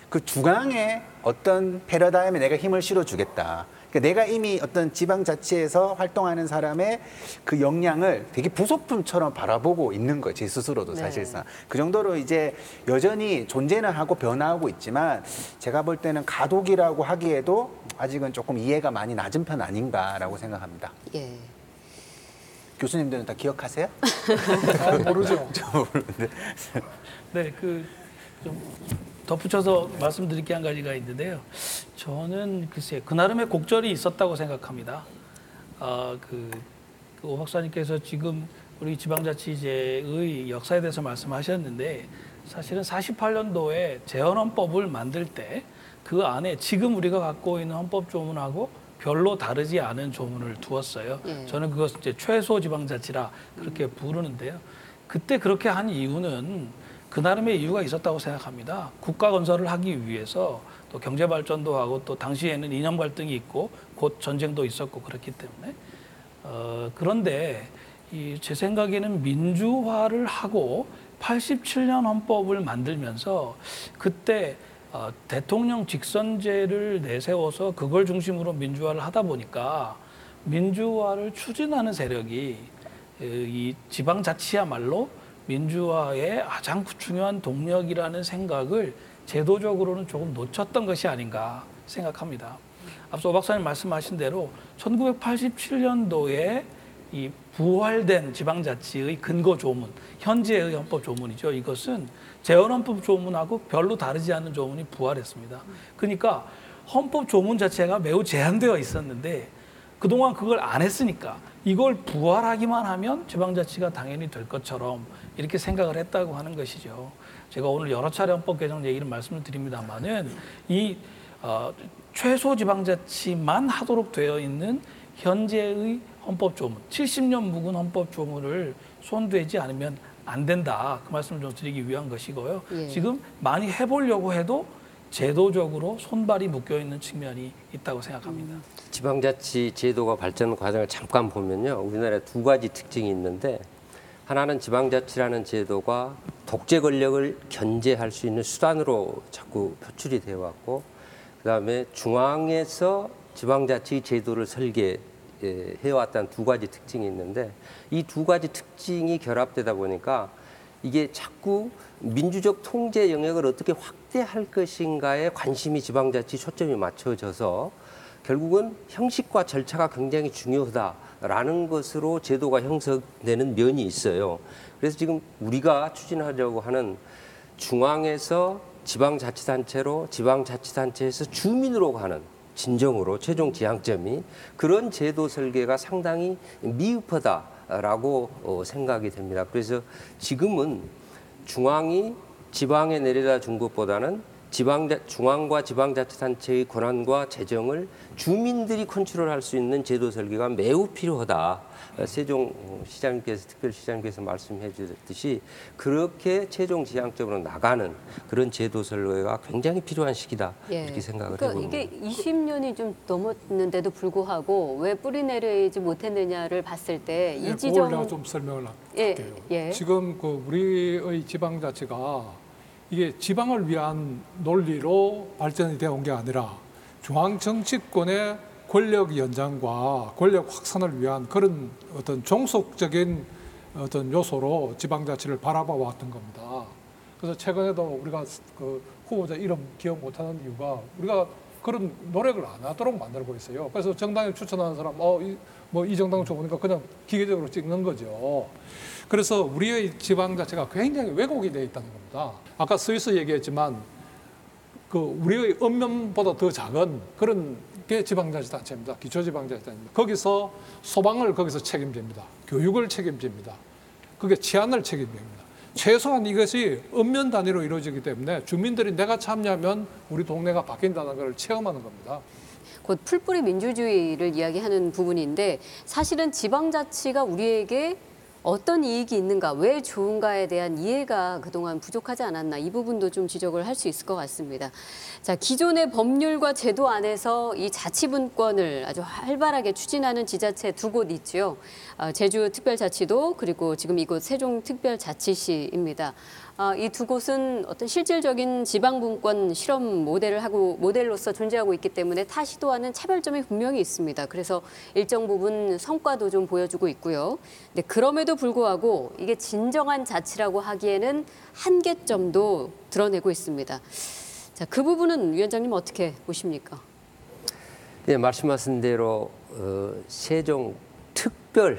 Speaker 5: 그 중앙에 어떤 패러다임에 내가 힘을 실어주겠다. 그러니까 내가 이미 어떤 지방자치에서 활동하는 사람의 그 역량을 되게 부속품처럼 바라보고 있는 거예요. 제 스스로도 사실상. 그 정도로 이제 여전히 존재는 하고 변화하고 있지만 제가 볼 때는 가독이라고 하기에도 아직은 조금 이해가 많이 낮은 편 아닌가라고 생각합니다.
Speaker 1: 예.
Speaker 5: 교수님들은 다 기억하세요?
Speaker 3: 모르죠.
Speaker 4: 네, 좀 덧붙여서 말씀드릴 게 한 가지가 있는데요. 저는 글쎄 그 나름의 곡절이 있었다고 생각합니다. 오 박사님께서 지금 우리 지방자치제의 역사에 대해서 말씀하셨는데 사실은 48년도에 재헌헌법을 만들 때 그 안에 지금 우리가 갖고 있는 헌법 조문하고 별로 다르지 않은 조문을 두었어요. 저는 그것을 이제 최소 지방자치라 그렇게 부르는데요. 그때 그렇게 한 이유는 그 나름의 이유가 있었다고 생각합니다. 국가 건설을 하기 위해서 또 경제 발전도 하고 또 당시에는 이념 갈등이 있고 곧 전쟁도 있었고 그렇기 때문에 그런데 제 생각에는 민주화를 하고 87년 헌법을 만들면서 그때 대통령 직선제를 내세워서 그걸 중심으로 민주화를 하다 보니까 민주화를 추진하는 세력이 이 지방자치야말로 민주화의 가장 중요한 동력이라는 생각을 제도적으로는 조금 놓쳤던 것이 아닌가 생각합니다. 앞서 오 박사님 말씀하신 대로 1987년도에 이 부활된 지방자치의 근거 조문, 현재의 헌법 조문이죠. 이것은 재헌헌법 조문하고 별로 다르지 않은 조문이 부활했습니다. 그러니까 헌법 조문 자체가 매우 제한되어 있었는데 그동안 그걸 안 했으니까 이걸 부활하기만 하면 지방자치가 당연히 될 것처럼 이렇게 생각을 했다고 하는 것이죠. 제가 오늘 여러 차례 헌법 개정 얘기를 말씀을 드립니다만은 이 최소 지방자치만 하도록 되어 있는 현재의 헌법 조문, 70년 묵은 헌법 조문을 손대지 않으면 안 된다. 그 말씀을 좀 드리기 위한 것이고요. 지금 많이 해보려고 해도 제도적으로 손발이 묶여 있는 측면이 있다고 생각합니다.
Speaker 2: 지방자치 제도가 발전 과정을 잠깐 보면요. 우리나라에 두 가지 특징이 있는데 하나는 지방자치라는 제도가 독재 권력을 견제할 수 있는 수단으로 자꾸 표출이 되어 왔고 그다음에 중앙에서 지방자치 제도를 설계해왔다는 두 가지 특징이 있는데 이 두 가지 특징이 결합되다 보니까 이게 자꾸 민주적 통제 영역을 어떻게 확대할 것인가에 관심이 지방자치 초점이 맞춰져서 결국은 형식과 절차가 굉장히 중요하다라는 것으로 제도가 형성되는 면이 있어요. 그래서 지금 우리가 추진하려고 하는 중앙에서 지방자치단체로 지방자치단체에서 주민으로 가는 진정으로 최종 지향점이 그런 제도 설계가 상당히 미흡하다라고 생각이 됩니다. 그래서 지금은 중앙이 지방에 내려다 준 것보다는 중앙과 지방자치단체의 권한과 재정을 주민들이 컨트롤할 수 있는 제도 설계가 매우 필요하다. 세종시장님께서 특별시장님께서 말씀해 주셨듯이 그렇게 최종 지향점으로 나가는 그런 제도 설계가 굉장히 필요한 시기다. 이렇게 생각을 해봅니다.
Speaker 1: 이게 20년이 좀 넘었는데도 불구하고 왜 뿌리내리지 못했느냐를 봤을 때 이 지점
Speaker 3: 그걸 내가 좀 설명을 할게요. 지금 우리의 지방자치가 이게 지방을 위한 논리로 발전이 되어 온 게 아니라 중앙 정치권의 권력 연장과 권력 확산을 위한 그런 어떤 종속적인 어떤 요소로 지방자치를 바라봐 왔던 겁니다. 그래서 최근에도 우리가 그 후보자 이름 기억 못하는 이유가 우리가 그런 노력을 안 하도록 만들고 있어요. 그래서 정당에 추천하는 사람, 이 정당 좋으니까 그냥 기계적으로 찍는 거죠. 그래서 우리의 지방자치가 굉장히 왜곡이 되어 있다는 겁니다. 아까 스위스 얘기했지만 우리의 읍면보다 더 작은 그런 게 지방자치단체입니다. 기초지방자치단체입니다. 거기서 소방을 거기서 책임집니다. 교육을 책임집니다. 그게 치안을 책임집니다. 최소한 이것이 읍면 단위로 이루어지기 때문에 주민들이 내가 참여하면 우리 동네가 바뀐다는 걸 체험하는 겁니다.
Speaker 1: 곧 풀뿌리 민주주의를 이야기하는 부분인데 사실은 지방자치가 우리에게 어떤 이익이 있는가, 왜 좋은가에 대한 이해가 그동안 부족하지 않았나, 이 부분도 좀 지적을 할 수 있을 것 같습니다. 자, 기존의 법률과 제도 안에서 이 자치분권을 아주 활발하게 추진하는 지자체 두 곳 있죠. 제주특별자치도 그리고 지금 이곳 세종특별자치시입니다. 이 두 곳은 어떤 실질적인 지방분권 실험 모델로서 존재하고 있기 때문에 타 시도와는 차별점이 분명히 있습니다. 그래서 일정 부분 성과도 좀 보여주고 있고요. 근데 그럼에도 불구하고 이게 진정한 자치라고 하기에는 한계점도 드러내고 있습니다. 자, 그 부분은 위원장님 어떻게 보십니까?
Speaker 2: 네, 말씀하신 대로 세종 특별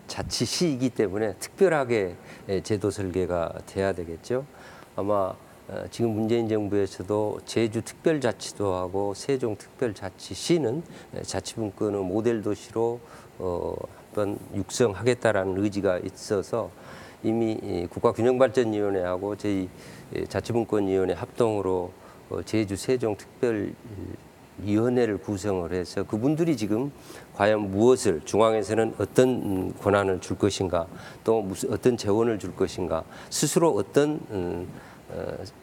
Speaker 2: 자치시이기 때문에 특별하게 제도 설계가 돼야 되겠죠. 아마 지금 문재인 정부에서도 제주특별자치도하고 세종특별자치시는 자치분권의 모델 도시로 한번 육성하겠다라는 의지가 있어서 이미 국가균형발전위원회하고 저희 자치분권위원회 합동으로 제주 세종특별위원회를 구성을 해서 그분들이 지금 과연 무엇을 중앙에서는 어떤 권한을 줄 것인가, 또 어떤 재원을 줄 것인가, 스스로 어떤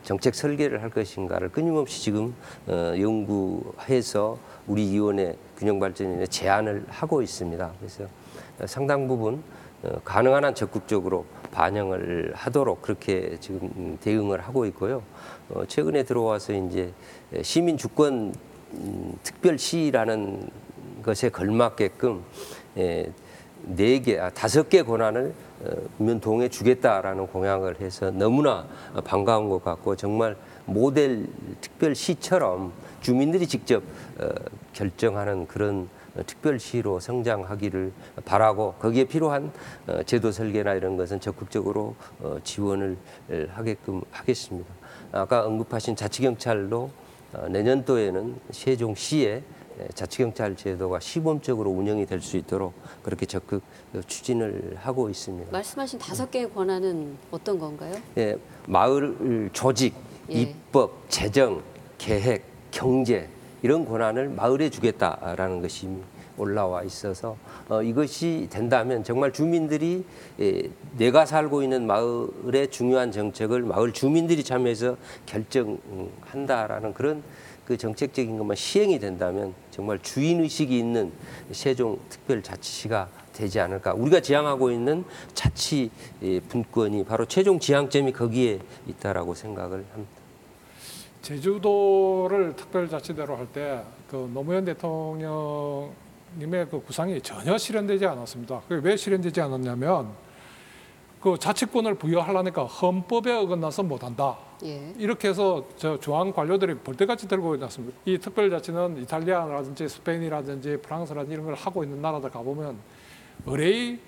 Speaker 2: 정책 설계를 할 것인가를 끊임없이 지금 연구해서 우리 위원회 균형발전위원회 제안을 하고 있습니다. 그래서 상당 부분 가능한 한 적극적으로 반영을 하도록 그렇게 지금 대응을 하고 있고요. 최근에 들어와서 이제 시민 주권 특별시라는 것에 걸맞게끔 5개 권한을 읍면동에 주겠다라는 공약을 해서 너무나 반가운 것 같고, 정말 모델 특별시처럼 주민들이 직접 결정하는 그런 특별시로 성장하기를 바라고, 거기에 필요한 제도 설계나 이런 것은 적극적으로 지원을 하게끔 하겠습니다. 아까 언급하신 자치경찰도 내년도에는 세종시에 자치경찰 제도가 시범적으로 운영이 될 수 있도록 그렇게 적극 추진을 하고 있습니다.
Speaker 1: 말씀하신 5개의 권한은 어떤 건가요?
Speaker 2: 예, 마을 조직, 입법, 재정, 계획, 경제 이런 권한을 마을에 주겠다라는 것이 올라와 있어서 이것이 된다면 정말 주민들이 내가 살고 있는 마을의 중요한 정책을 마을 주민들이 참여해서 결정한다라는 그런 그 정책적인 것만 시행이 된다면 정말 주인의식이 있는 세종특별자치시가 되지 않을까. 우리가 지향하고 있는 자치 분권이 바로 최종 지향점이 거기에 있다라고 생각을 합니다.
Speaker 3: 제주도를 특별자치대로 할 때 그 노무현 대통령님의 그 구상이 전혀 실현되지 않았습니다. 그게 왜 실현되지 않았냐면 그 자치권을 부여하려니까 헌법에 어긋나서 못한다. 이렇게 해서 저 중앙 관료들이 볼때같이 들고 있었습니다. 이 특별자치는 이탈리아라든지 스페인이라든지 프랑스라든지 이런 걸 하고 있는 나라들 가보면 의뢰의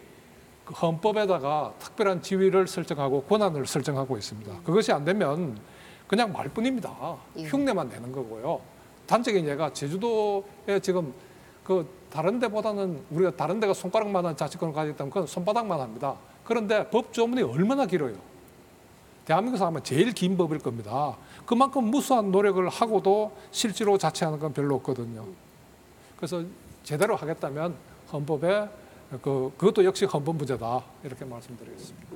Speaker 3: 그 헌법에다가 특별한 지위를 설정하고 권한을 설정하고 있습니다. 그것이 안 되면 그냥 말뿐입니다. 흉내만 내는 거고요. 단적인 예가 제주도에 지금 그 다른 데보다는 우리가 다른 데가 손가락만한 자치권을 가지고 있다면 그건 손바닥만 합니다. 그런데 법 조문이 얼마나 길어요. 대한민국에서 아마 제일 긴 법일 겁니다. 그만큼 무수한 노력을 하고도 실제로 자치하는 건 별로 없거든요. 그래서 제대로 하겠다면 헌법에 그것도 역시 헌법 문제다 이렇게 말씀드리겠습니다.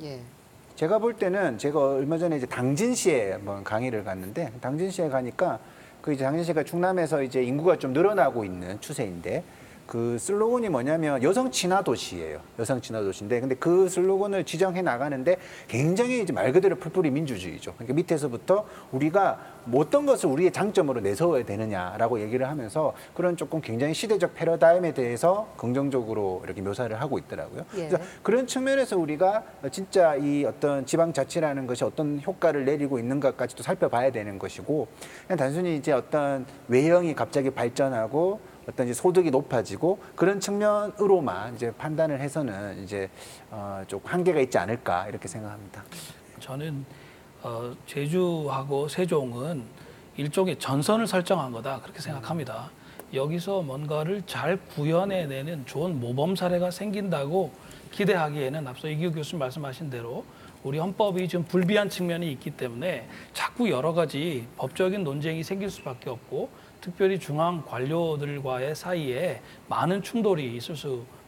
Speaker 5: 제가 볼 때는 제가 얼마 전에 이제 당진시에 한번 강의를 갔는데 당진시에 가니까 그 이제 당진시가 충남에서 이제 인구가 좀 늘어나고 있는 추세인데 그 슬로건이 뭐냐면 여성 친화 도시예요. 여성 친화 도시인데 근데 그 슬로건을 지정해 나가는데 굉장히 이제 말 그대로 풀뿌리 민주주의죠. 그러니까 밑에서부터 우리가 어떤 것을 우리의 장점으로 내세워야 되느냐라고 얘기를 하면서 그런 조금 굉장히 시대적 패러다임에 대해서 긍정적으로 이렇게 묘사를 하고 있더라고요. 그래서 그런 측면에서 우리가 진짜 이 어떤 지방자치라는 것이 어떤 효과를 내리고 있는 것까지도 살펴봐야 되는 것이고 그냥 단순히 이제 어떤 외형이 갑자기 발전하고 어떤 이제 소득이 높아지고 그런 측면으로만 이제 판단을 해서는 이제 좀 한계가 있지 않을까 이렇게 생각합니다.
Speaker 4: 저는 제주하고 세종은 일종의 전선을 설정한 거다 그렇게 생각합니다. 여기서 뭔가를 잘 구현해내는 좋은 모범 사례가 생긴다고 기대하기에는 앞서 이기호 교수님 말씀하신 대로 우리 헌법이 좀 불비한 측면이 있기 때문에 자꾸 여러 가지 법적인 논쟁이 생길 수밖에 없고 특별히 중앙 관료들과의 사이에 많은 충돌이 있을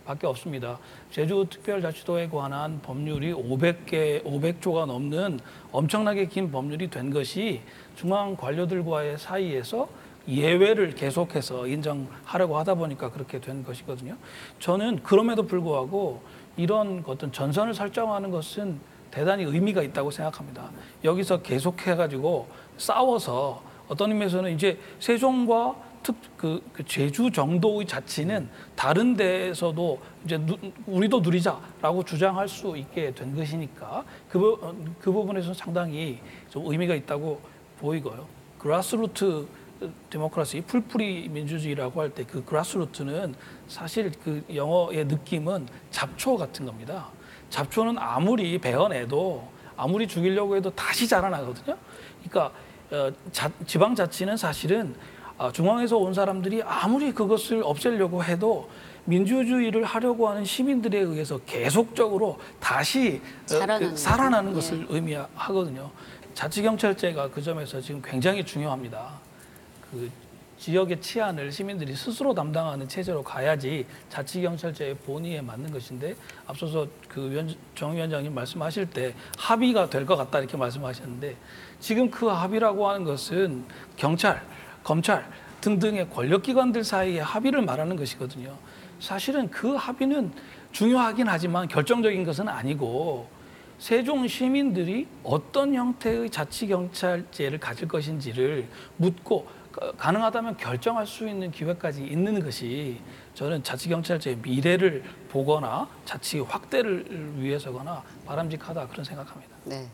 Speaker 4: 밖에 없습니다. 제주특별자치도에 관한 법률이 500조가 넘는 엄청나게 긴 법률이 된 것이 중앙 관료들과의 사이에서 예외를 계속해서 인정하려고 하다 보니까 그렇게 된 것이거든요. 저는 그럼에도 불구하고 이런 어떤 전선을 설정하는 것은 대단히 의미가 있다고 생각합니다. 여기서 계속해가지고 싸워서 어떤 의미에서는 이제 세종과 그 제주 정도의 자치는 다른 데에서도 이제 우리도 누리자라고 주장할 수 있게 된 것이니까 그 부분에서 상당히 좀 의미가 있다고 보이고요. 그라스루트 데모크라시, 풀뿌리 민주주의라고 할 때 그 그라스루트는 사실 그 영어의 느낌은 잡초 같은 겁니다. 잡초는 아무리 베어내도 아무리 죽이려고 해도 다시 자라나거든요. 그러니까 지방자치는 사실은 중앙에서 온 사람들이 아무리 그것을 없애려고 해도 민주주의를 하려고 하는 시민들에 의해서 계속적으로 다시 살아나는 것을 의미하거든요. 자치경찰제가 그 점에서 지금 굉장히 중요합니다. 그 지역의 치안을 시민들이 스스로 담당하는 체제로 가야지 자치경찰제의 본의에 맞는 것인데 앞서서 그 정 위원장님 말씀하실 때 합의가 될 것 같다 이렇게 말씀하셨는데 지금 그 합의라고 하는 것은 경찰, 검찰 등등의 권력기관들 사이의 합의를 말하는 것이거든요. 사실은 그 합의는 중요하긴 하지만 결정적인 것은 아니고 세종 시민들이 어떤 형태의 자치경찰제를 가질 것인지를 묻고 가능하다면 결정할 수 있는 기회까지 있는 것이 저는 자치경찰제의 미래를 보거나 자치 확대를 위해서거나 바람직하다 그런 생각합니다.
Speaker 1: 네.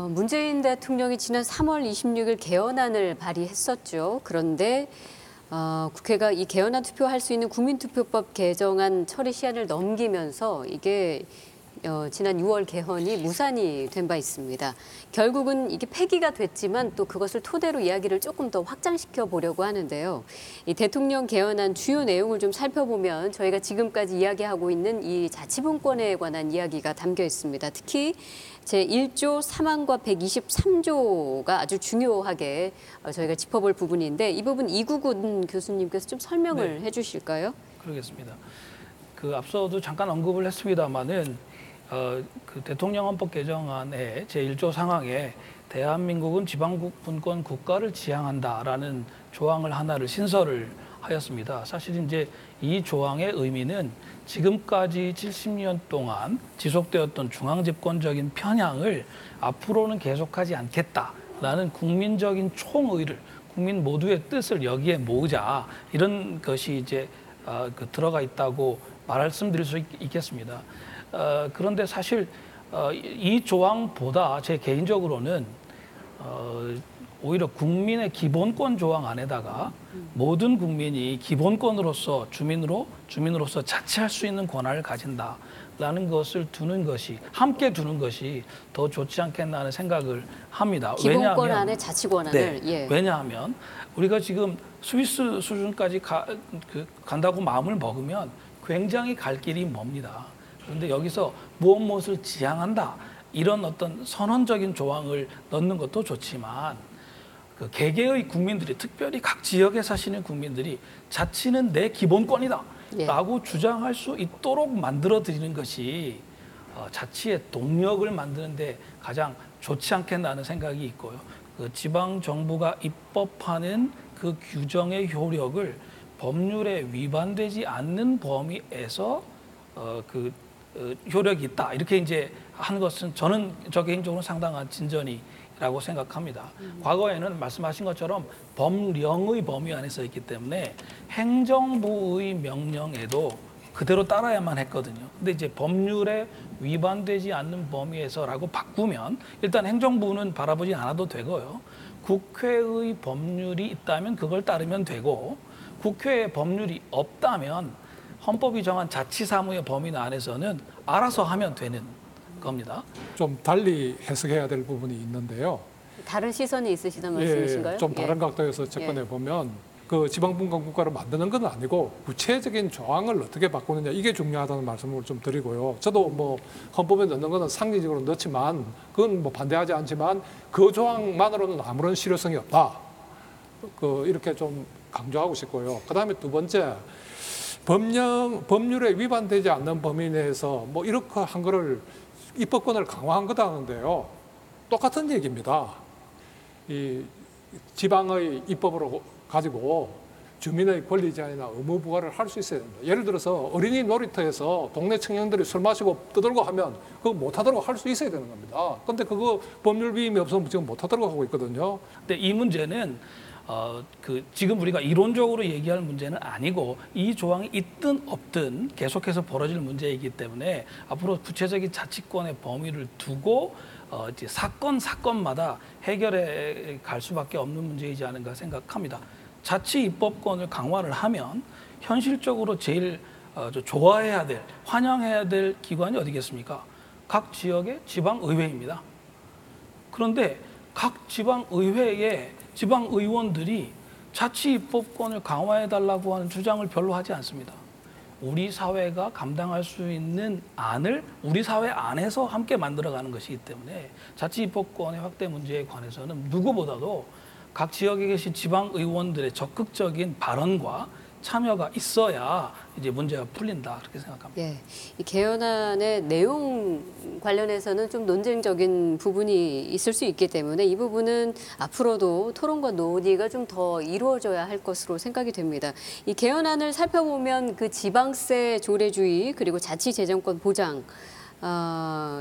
Speaker 1: 문재인 대통령이 지난 3월 26일 개헌안을 발의했었죠. 그런데 국회가 이 개헌안 투표할 수 있는 국민투표법 개정안 처리 시한을 넘기면서 이게 지난 6월 개헌이 무산이 된 바 있습니다. 결국은 이게 폐기가 됐지만 또 그것을 토대로 이야기를 조금 더 확장시켜 보려고 하는데요. 이 대통령 개헌안 주요 내용을 좀 살펴보면 저희가 지금까지 이야기하고 있는 이 자치분권에 관한 이야기가 담겨 있습니다. 특히 제1조 3항과 123조가 아주 중요하게 저희가 짚어볼 부분인데 이 부분 이구근 교수님께서 좀 설명을 해주실까요?
Speaker 4: 그러겠습니다. 그 앞서도 잠깐 언급을 했습니다마는 그 대통령 헌법 개정안의 제1조 상항에 대한민국은 지방분권 국가를 지향한다라는 조항을 하나를 신설을 하였습니다. 사실 이제 이 조항의 의미는 지금까지 70년 동안 지속되었던 중앙집권적인 편향을 앞으로는 계속하지 않겠다라는 국민적인 총의를 국민 모두의 뜻을 여기에 모으자 이런 것이 이제 들어가 있다고 말씀드릴 수 있겠습니다. 그런데 사실 이 조항보다 제 개인적으로는 오히려 국민의 기본권 조항 안에다가 모든 국민이 기본권으로서 주민으로서 자치할 수 있는 권한을 가진다라는 것을 두는 것이 함께 두는 것이 더 좋지 않겠나 하는 생각을 합니다.
Speaker 1: 기본권 안에 자치 권한을.
Speaker 4: 왜냐하면 우리가 지금 스위스 수준까지 간다고 마음을 먹으면 굉장히 갈 길이 멉니다. 그런데 여기서 무엇을 지향한다 이런 어떤 선언적인 조항을 넣는 것도 좋지만 그 개개의 국민들이 특별히 각 지역에 사시는 국민들이 자치는 내 기본권이다 라고 주장할 수 있도록 만들어 드리는 것이 자치의 동력을 만드는데 가장 좋지 않겠나 하는 생각이 있고요. 그 지방 정부가 입법하는 그 규정의 효력을 법률에 위반되지 않는 범위에서 효력이 있다 이렇게 이제 하는 것은 저 개인적으로 상당한 진전이라고 생각합니다. 과거에는 말씀하신 것처럼 법령의 범위 안에서 있기 때문에 행정부의 명령에도 그대로 따라야만 했거든요. 근데 이제 법률에 위반되지 않는 범위에서라고 바꾸면 일단 행정부는 바라보지 않아도 되고요. 국회의 법률이 있다면 그걸 따르면 되고 국회에 법률이 없다면 헌법이 정한 자치사무의 범위 안에서는 알아서 하면 되는 겁니다.
Speaker 3: 좀 달리 해석해야 될 부분이 있는데요.
Speaker 1: 다른 시선이 있으시다는 말씀이신가요?
Speaker 3: 좀 다른 각도에서 접근해 보면 그 지방분권 국가를 만드는 건 아니고 구체적인 조항을 어떻게 바꾸느냐 이게 중요하다는 말씀을 좀 드리고요. 저도 뭐 헌법에 넣는 거는 상징적으로 넣지만 그건 뭐 반대하지 않지만 그 조항만으로는 아무런 실효성이 없다. 이렇게 좀 강조하고 싶고요. 그다음에 두 번째 법률에 위반되지 않는 범위 내에서 뭐 이렇게 한 거를 입법권을 강화한 거다는데요. 똑같은 얘기입니다. 이 지방의 입법으로 가지고 주민의 권리 제한이나 의무 부과를 할 수 있어야 됩니다. 예를 들어서 어린이 놀이터에서 동네 청년들이 술 마시고 떠들고 하면 그거 못하도록 할 수 있어야 되는 겁니다. 그런데 그거 법률 위임이 없으면 지금 못하도록 하고 있거든요.
Speaker 4: 근데 이 문제는 지금 우리가 이론적으로 얘기할 문제는 아니고 이 조항이 있든 없든 계속해서 벌어질 문제이기 때문에 앞으로 구체적인 자치권의 범위를 두고 이제 사건마다 해결해 갈 수밖에 없는 문제이지 않은가 생각합니다. 자치 입법권을 강화를 하면 현실적으로 제일 좋아해야 될, 환영해야 될 기관이 어디겠습니까? 각 지역의 지방의회입니다. 그런데 각 지방의회의 지방의원들이 자치 입법권을 강화해달라고 하는 주장을 별로 하지 않습니다. 우리 사회가 감당할 수 있는 안을 우리 사회 안에서 함께 만들어가는 것이기 때문에 자치 입법권의 확대 문제에 관해서는 누구보다도 각 지역에 계신 지방의원들의 적극적인 발언과 참여가 있어야 이제 문제가 풀린다 그렇게 생각합니다.
Speaker 1: 예, 이 개헌안의 내용 관련해서는 좀 논쟁적인 부분이 있을 수 있기 때문에 이 부분은 앞으로도 토론과 논의가 좀 더 이루어져야 할 것으로 생각이 됩니다. 이 개헌안을 살펴보면 그 지방세 조례주의 그리고 자치재정권 보장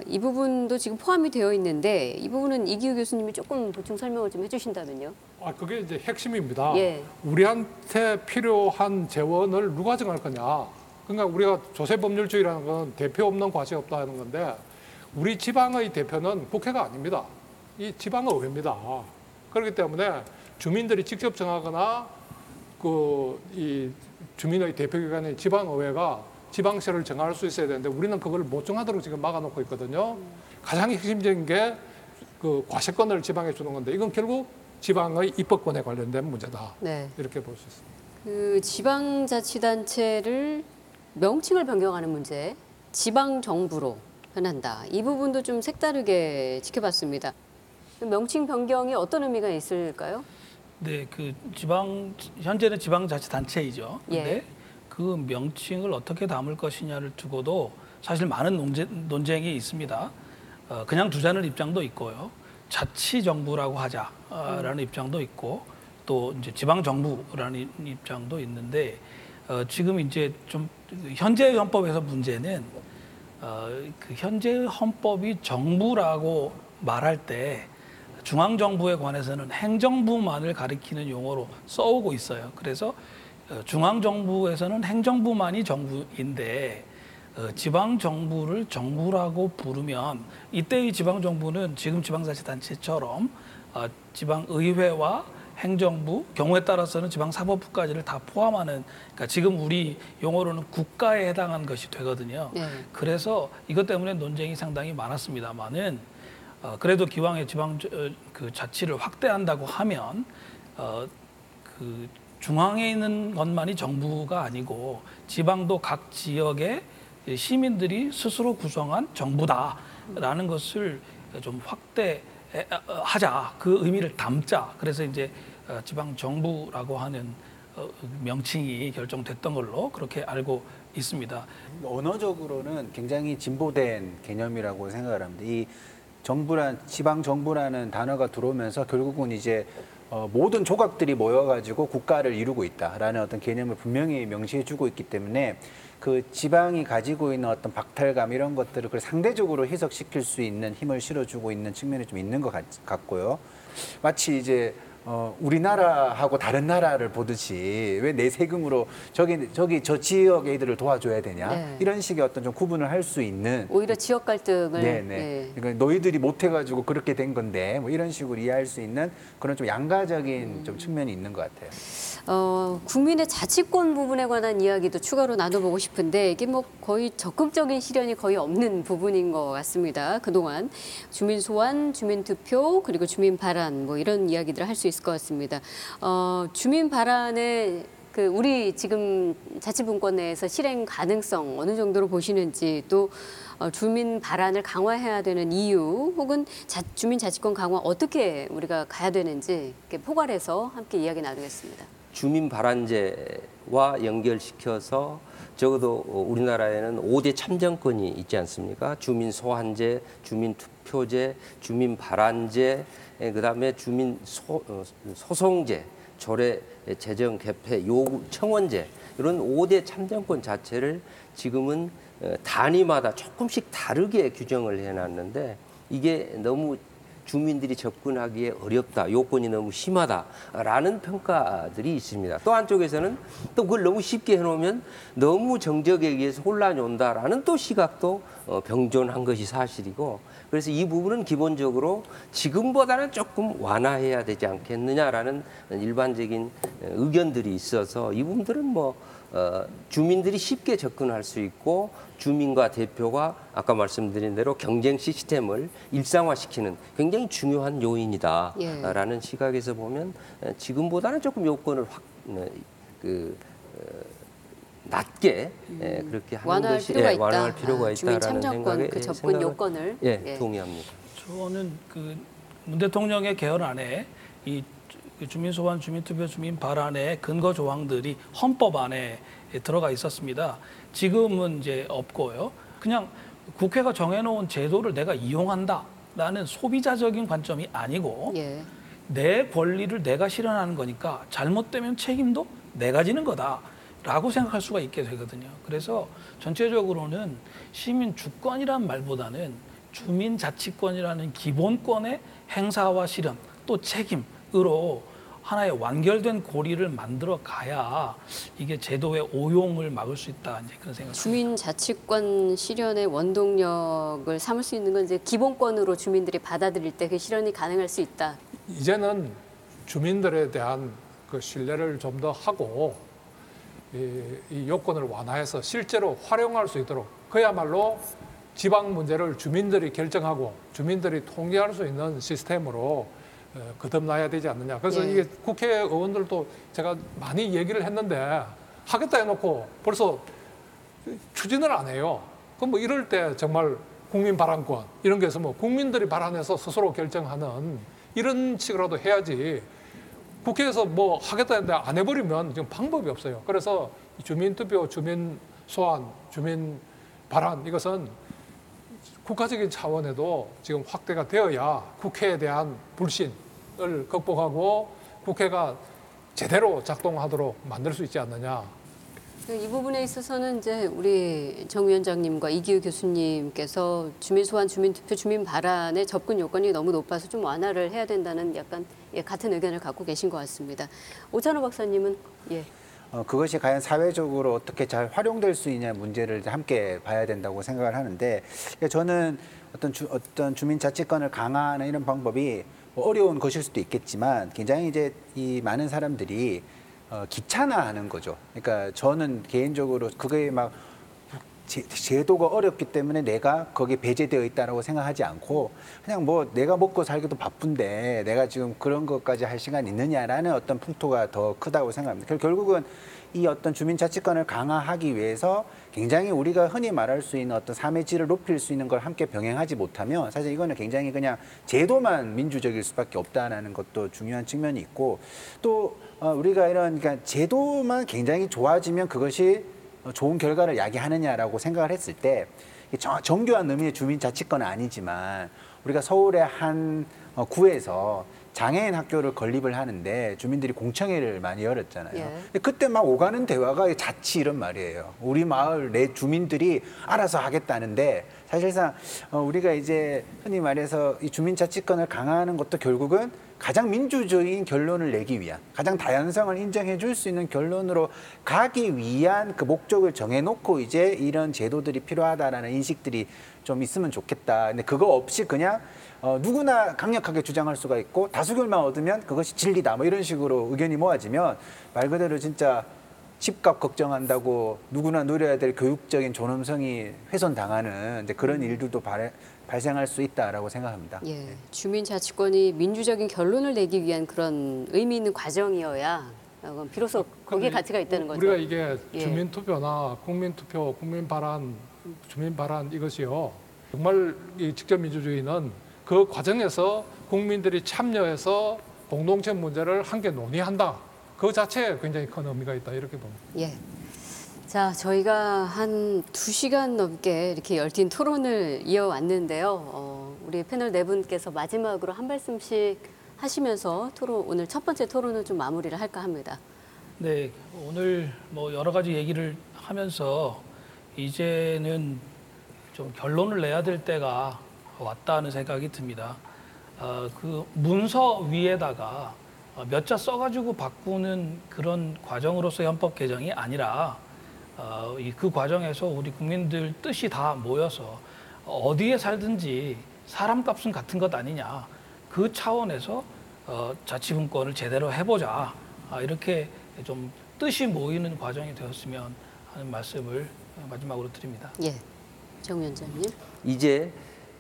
Speaker 1: 이 부분도 지금 포함이 되어 있는데 이 부분은 이기우 교수님이 조금 보충 설명을 좀 해주신다면요.
Speaker 3: 그게 이제 핵심입니다.
Speaker 1: 예.
Speaker 3: 우리한테 필요한 재원을 누가 정할 거냐. 그러니까 우리가 조세법률주의라는 건 대표 없는 과시 없다 하는 건데 우리 지방의 대표는 국회가 아닙니다. 이 지방의회입니다. 그렇기 때문에 주민들이 직접 정하거나 이 주민의 대표기관인 지방의회가 지방세를 정할 수 있어야 되는데 우리는 그걸 못 정하도록 지금 막아놓고 있거든요. 가장 핵심적인 게 그 과세권을 지방에 주는 건데 이건 결국 지방의 입법권에 관련된 문제다.
Speaker 1: 네.
Speaker 3: 이렇게 볼 수 있습니다.
Speaker 1: 그 지방자치단체를 명칭을 변경하는 문제, 지방정부로 변한다. 이 부분도 좀 색다르게 지켜봤습니다. 명칭 변경이 어떤 의미가 있을까요?
Speaker 4: 네, 현재는 지방자치단체이죠. 근데
Speaker 1: 예.
Speaker 4: 그 명칭을 어떻게 담을 것이냐를 두고도 사실 많은 논쟁이 있습니다. 그냥 두자는 입장도 있고요. 자치정부라고 하자라는 입장도 있고 또 이제 지방정부라는 입장도 있는데 지금 이제 좀 현재의 헌법에서 문제는 그 현재의 헌법이 정부라고 말할 때 중앙정부에 관해서는 행정부만을 가리키는 용어로 써오고 있어요. 그래서 중앙정부에서는 행정부만이 정부인데 지방정부를 정부라고 부르면 이때의 지방정부는 지금 지방자치단체처럼 지방의회와 행정부, 경우에 따라서는 지방사법부까지를 다 포함하는 그러니까 지금 우리 용어로는 국가에 해당하는 것이 되거든요.
Speaker 1: 네.
Speaker 4: 그래서 이것 때문에 논쟁이 상당히 많았습니다만은 그래도 기왕에 지방 그 자치를 확대한다고 하면 그 중앙에 있는 것만이 정부가 아니고 지방도 각 지역의 시민들이 스스로 구성한 정부다라는 것을 좀 확대하자, 그 의미를 담자. 그래서 이제 지방 정부라고 하는 명칭이 결정됐던 걸로 그렇게 알고 있습니다.
Speaker 5: 언어적으로는 굉장히 진보된 개념이라고 생각을 합니다. 이 지방 정부라는 단어가 들어오면서 결국은 이제 모든 조각들이 모여가지고 국가를 이루고 있다라는 어떤 개념을 분명히 명시해주고 있기 때문에 그 지방이 가지고 있는 어떤 박탈감 이런 것들을 상대적으로 해석시킬 수 있는 힘을 실어주고 있는 측면이 좀 있는 것 같고요. 마치 이제 우리나라하고 다른 나라를 보듯이 왜 내 세금으로 저기 저 지역 애들을 도와줘야 되냐,
Speaker 1: 네.
Speaker 5: 이런 식의 어떤 좀 구분을 할 수 있는,
Speaker 1: 오히려 지역 갈등을
Speaker 5: 네. 그러니까 너희들이 못해가지고 그렇게 된 건데 뭐 이런 식으로 이해할 수 있는 그런 좀 양가적인 좀 측면이 있는 것 같아요.
Speaker 1: 국민의 자치권 부분에 관한 이야기도 추가로 나눠보고 싶은데 이게 뭐 거의 적극적인 실현이 거의 없는 부분인 것 같습니다. 그동안 주민 소환, 주민 투표, 그리고 주민 발안 뭐 이런 이야기들을 할 수 있을 것 같습니다. 주민 발안의 우리 지금 자치분권 내에서 실행 가능성 어느 정도로 보시는지, 또 주민 발안을 강화해야 되는 이유, 혹은 주민 자치권 강화 어떻게 우리가 가야 되는지 포괄해서 함께 이야기 나누겠습니다.
Speaker 2: 주민 발안제와 연결시켜서 적어도 우리나라에는 5대 참정권이 있지 않습니까? 주민 소환제, 주민 투표제, 주민 발안제, 그다음에 주민 소송제, 조례 제정 개폐 요구 청원제, 이런 5대 참정권 자체를 지금은 단위마다 조금씩 다르게 규정을 해놨는데 이게 너무 주민들이 접근하기에 어렵다, 요건이 너무 심하다라는 평가들이 있습니다. 또 한쪽에서는 또 그걸 너무 쉽게 해놓으면 너무 정적에 의해서 혼란이 온다라는 또 시각도 병존한 것이 사실이고, 그래서 이 부분은 기본적으로 지금보다는 조금 완화해야 되지 않겠느냐라는 일반적인 의견들이 있어서 이 부분들은 뭐 주민들이 쉽게 접근할 수 있고 주민과 대표가 아까 말씀드린 대로 경쟁 시스템을 일상화시키는 굉장히 중요한 요인이다라는 시각에서 보면 지금보다는 조금 요건을 낮게 그렇게 하는 것이 완화할 필요가 있다라는
Speaker 1: 주민 참정권 그 접근 요건을
Speaker 2: 동의합니다.
Speaker 4: 저는 문 대통령의 개헌안에 이 주민 소환, 주민 투표, 주민 발안의 근거 조항들이 헌법 안에 들어가 있었습니다. 지금은 이제 없고요. 그냥 국회가 정해놓은 제도를 내가 이용한다라는 소비자적인 관점이 아니고 내 권리를 내가 실현하는 거니까 잘못되면 책임도 내가 지는 거다라고 생각할 수가 있게 되거든요. 그래서 전체적으로는 시민 주권이란 말보다는 주민 자치권이라는 기본권의 행사와 실현, 또 책임으로 하나의 완결된 고리를 만들어 가야 이게 제도의 오용을 막을 수 있다, 이제 그런 생각입니다.
Speaker 1: 주민 자치권 실현의 원동력을 삼을 수 있는 건 이제 기본권으로 주민들이 받아들일 때 그 실현이 가능할 수 있다.
Speaker 3: 이제는 주민들에 대한 그 신뢰를 좀 더 하고 이 요건을 완화해서 실제로 활용할 수 있도록, 그야말로 지방 문제를 주민들이 결정하고 주민들이 통제할 수 있는 시스템으로 거듭나야 되지 않느냐. 그래서 이게 국회의원들도 제가 많이 얘기를 했는데 하겠다 해놓고 벌써 추진을 안 해요. 그럼 뭐 이럴 때 정말 국민 발안권 이런 게 해서 뭐 국민들이 발안해서 스스로 결정하는 이런 식으로도 해야지, 국회에서 뭐 하겠다 했는데 안 해버리면 지금 방법이 없어요. 그래서 주민투표, 주민 소환, 주민 발안, 이것은 국가적인 차원에도 지금 확대가 되어야 국회에 대한 불신을 극복하고 국회가 제대로 작동하도록 만들 수 있지 않느냐.
Speaker 1: 이 부분에 있어서는 이제 우리 정 위원장님과 이기우 교수님께서 주민 소환, 주민 투표, 주민 발안의 접근 요건이 너무 높아서 좀 완화를 해야 된다는 약간 같은 의견을 갖고 계신 것 같습니다. 오찬호 박사님은
Speaker 5: 그것이 과연 사회적으로 어떻게 잘 활용될 수 있냐 문제를 함께 봐야 된다고 생각을 하는데, 저는 어떤 주민 자치권을 강화하는 이런 방법이 뭐 어려운 것일 수도 있겠지만 굉장히 이제 이 많은 사람들이 귀찮아하는 거죠. 그러니까 저는 개인적으로 그게 막 제도가 어렵기 때문에 내가 거기에 배제되어 있다라고 생각하지 않고 그냥 뭐 내가 먹고 살기도 바쁜데 내가 지금 그런 것까지 할 시간이 있느냐라는 어떤 풍토가 더 크다고 생각합니다. 결국은 이 어떤 주민자치권을 강화하기 위해서 굉장히 우리가 흔히 말할 수 있는 어떤 삶의 질을 높일 수 있는 걸 함께 병행하지 못하면 사실 이거는 굉장히 그냥 제도만 민주적일 수밖에 없다라는 것도 중요한 측면이 있고 또 우리가 이런 그러니까 제도만 굉장히 좋아지면 그것이 좋은 결과를 야기하느냐라고 생각을 했을 때 정교한 의미의 주민자치권은 아니지만 우리가 서울의 한 구에서 장애인 학교를 건립을 하는데 주민들이 공청회를 많이 열었잖아요.
Speaker 1: 예.
Speaker 5: 근데 그때 막 오가는 대화가 자치 이런 말이에요. 우리 마을 내 주민들이 알아서 하겠다는데 사실상 우리가 이제 흔히 말해서 이 주민자치권을 강화하는 것도 결국은 가장 민주적인 결론을 내기 위한 가장 다양성을 인정해 줄 수 있는 결론으로 가기 위한 그 목적을 정해놓고 이제 이런 제도들이 필요하다라는 인식들이 좀 있으면 좋겠다. 근데 그거 없이 그냥 누구나 강력하게 주장할 수가 있고 다수결만 얻으면 그것이 진리다 뭐 이런 식으로 의견이 모아지면 말 그대로 진짜 집값 걱정한다고 누구나 누려야 될 교육적인 존엄성이 훼손당하는 이제 그런 일들도 발생할 수 있다라고 생각합니다.
Speaker 1: 예, 주민자치권이 민주적인 결론을 내기 위한 그런 의미 있는 과정이어야 비로소 거기에 가치가 있다는 거죠.
Speaker 3: 우리가 이게
Speaker 1: 예.
Speaker 3: 주민투표나 국민투표, 국민발안, 주민발안 이것이요. 정말 이 직접민주주의는 그 과정에서 국민들이 참여해서 공동체 문제를 함께 논의한다. 그 자체에 굉장히 큰 의미가 있다. 이렇게 봅니다.
Speaker 1: 예. 자, 저희가 한 2시간 넘게 이렇게 열띤 토론을 이어왔는데요. 우리 패널 네 분께서 마지막으로 한 말씀씩 하시면서 오늘 첫 번째 토론을 좀 마무리를 할까 합니다.
Speaker 4: 네, 오늘 뭐 여러 가지 얘기를 하면서 이제는 좀 결론을 내야 될 때가 왔다는 생각이 듭니다. 그 문서 위에다가 몇 자 써가지고 바꾸는 그런 과정으로서의 헌법 개정이 아니라 그 과정에서 우리 국민들 뜻이 다 모여서 어디에 살든지 사람값은 같은 것 아니냐. 그 차원에서 자치분권을 제대로 해보자. 이렇게 좀 뜻이 모이는 과정이 되었으면 하는 말씀을 마지막으로 드립니다.
Speaker 1: 예, 정 위원장님.
Speaker 2: 이제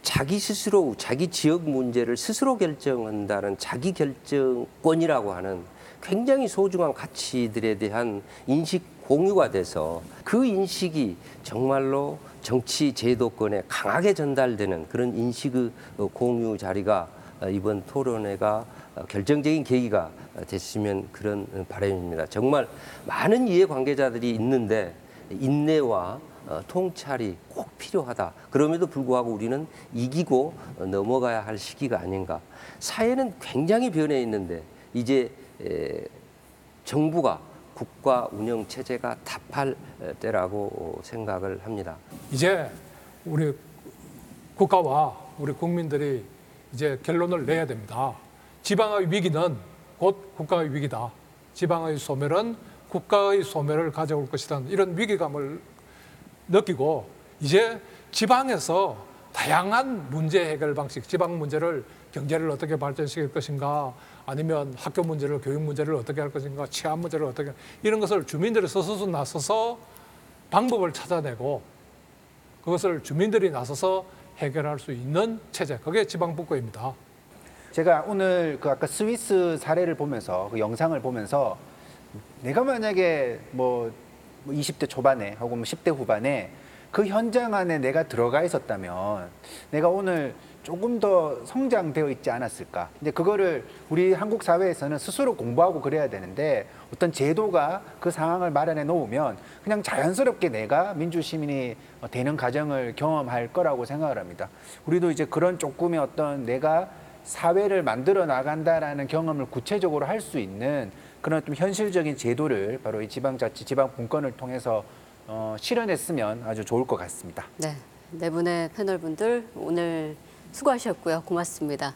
Speaker 2: 자기 스스로 자기 지역 문제를 스스로 결정한다는 자기 결정권이라고 하는 굉장히 소중한 가치들에 대한 인식 공유가 돼서 그 인식이 정말로 정치 제도권에 강하게 전달되는 그런 인식의 공유 자리가 이번 토론회가 결정적인 계기가 됐으면 그런 바람입니다. 정말 많은 이해관계자들이 있는데 인내와 통찰이 꼭 필요하다. 그럼에도 불구하고 우리는 이기고 넘어가야 할 시기가 아닌가. 사회는 굉장히 변해 있는데 이제 정부가 국가 운영 체제가 답할 때라고 생각을 합니다.
Speaker 3: 이제 우리 국가와 우리 국민들이 이제 결론을 내야 됩니다. 지방의 위기는 곧 국가의 위기다. 지방의 소멸은 국가의 소멸을 가져올 것이다. 이런 위기감을 느끼고 이제 지방에서 다양한 문제 해결 방식, 지방 문제를 경제를 어떻게 발전시킬 것인가 아니면 학교 문제를, 교육 문제를 어떻게 할 것인가, 치안 문제를 어떻게 이런 것을 주민들이 스스로 나서서 방법을 찾아내고 그것을 주민들이 나서서 해결할 수 있는 체제, 그게 지방분권입니다.
Speaker 5: 제가 오늘 그 아까 스위스 사례를 보면서 그 영상을 보면서 내가 만약에 뭐 20대 초반에 혹은 뭐 10대 후반에 그 현장 안에 내가 들어가 있었다면 내가 오늘 조금 더 성장되어 있지 않았을까. 근데 그거를 우리 한국 사회에서는 스스로 공부하고 그래야 되는데 어떤 제도가 그 상황을 마련해 놓으면 그냥 자연스럽게 내가 민주시민이 되는 과정을 경험할 거라고 생각을 합니다. 우리도 이제 그런 조금의 어떤 내가 사회를 만들어 나간다라는 경험을 구체적으로 할 수 있는 그런 좀 현실적인 제도를 바로 이 지방자치, 지방분권을 통해서 실현했으면 아주 좋을 것 같습니다.
Speaker 1: 네, 네 분의 패널분들 오늘 수고하셨고요. 고맙습니다.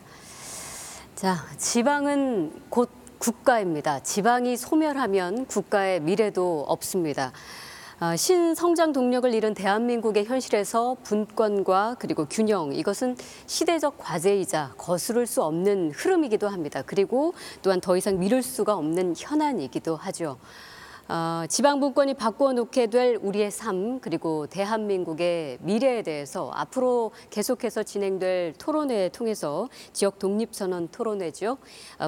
Speaker 1: 자, 지방은 곧 국가입니다. 지방이 소멸하면 국가의 미래도 없습니다. 신성장 동력을 잃은 대한민국의 현실에서 분권과 그리고 균형, 이것은 시대적 과제이자 거스를 수 없는 흐름이기도 합니다. 그리고 또한 더 이상 미룰 수가 없는 현안이기도 하죠. 지방 분권이 바꾸어 놓게 될 우리의 삶 그리고 대한민국의 미래에 대해서 앞으로 계속해서 진행될 토론회 통해서 지역 독립선언 토론회죠.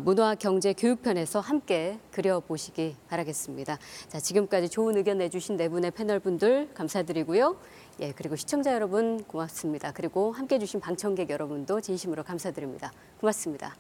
Speaker 1: 문화, 경제, 교육편에서 함께 그려보시기 바라겠습니다. 자, 지금까지 좋은 의견 내주신 네 분의 패널분들 감사드리고요. 예, 그리고 시청자 여러분 고맙습니다. 그리고 함께해 주신 방청객 여러분도 진심으로 감사드립니다. 고맙습니다.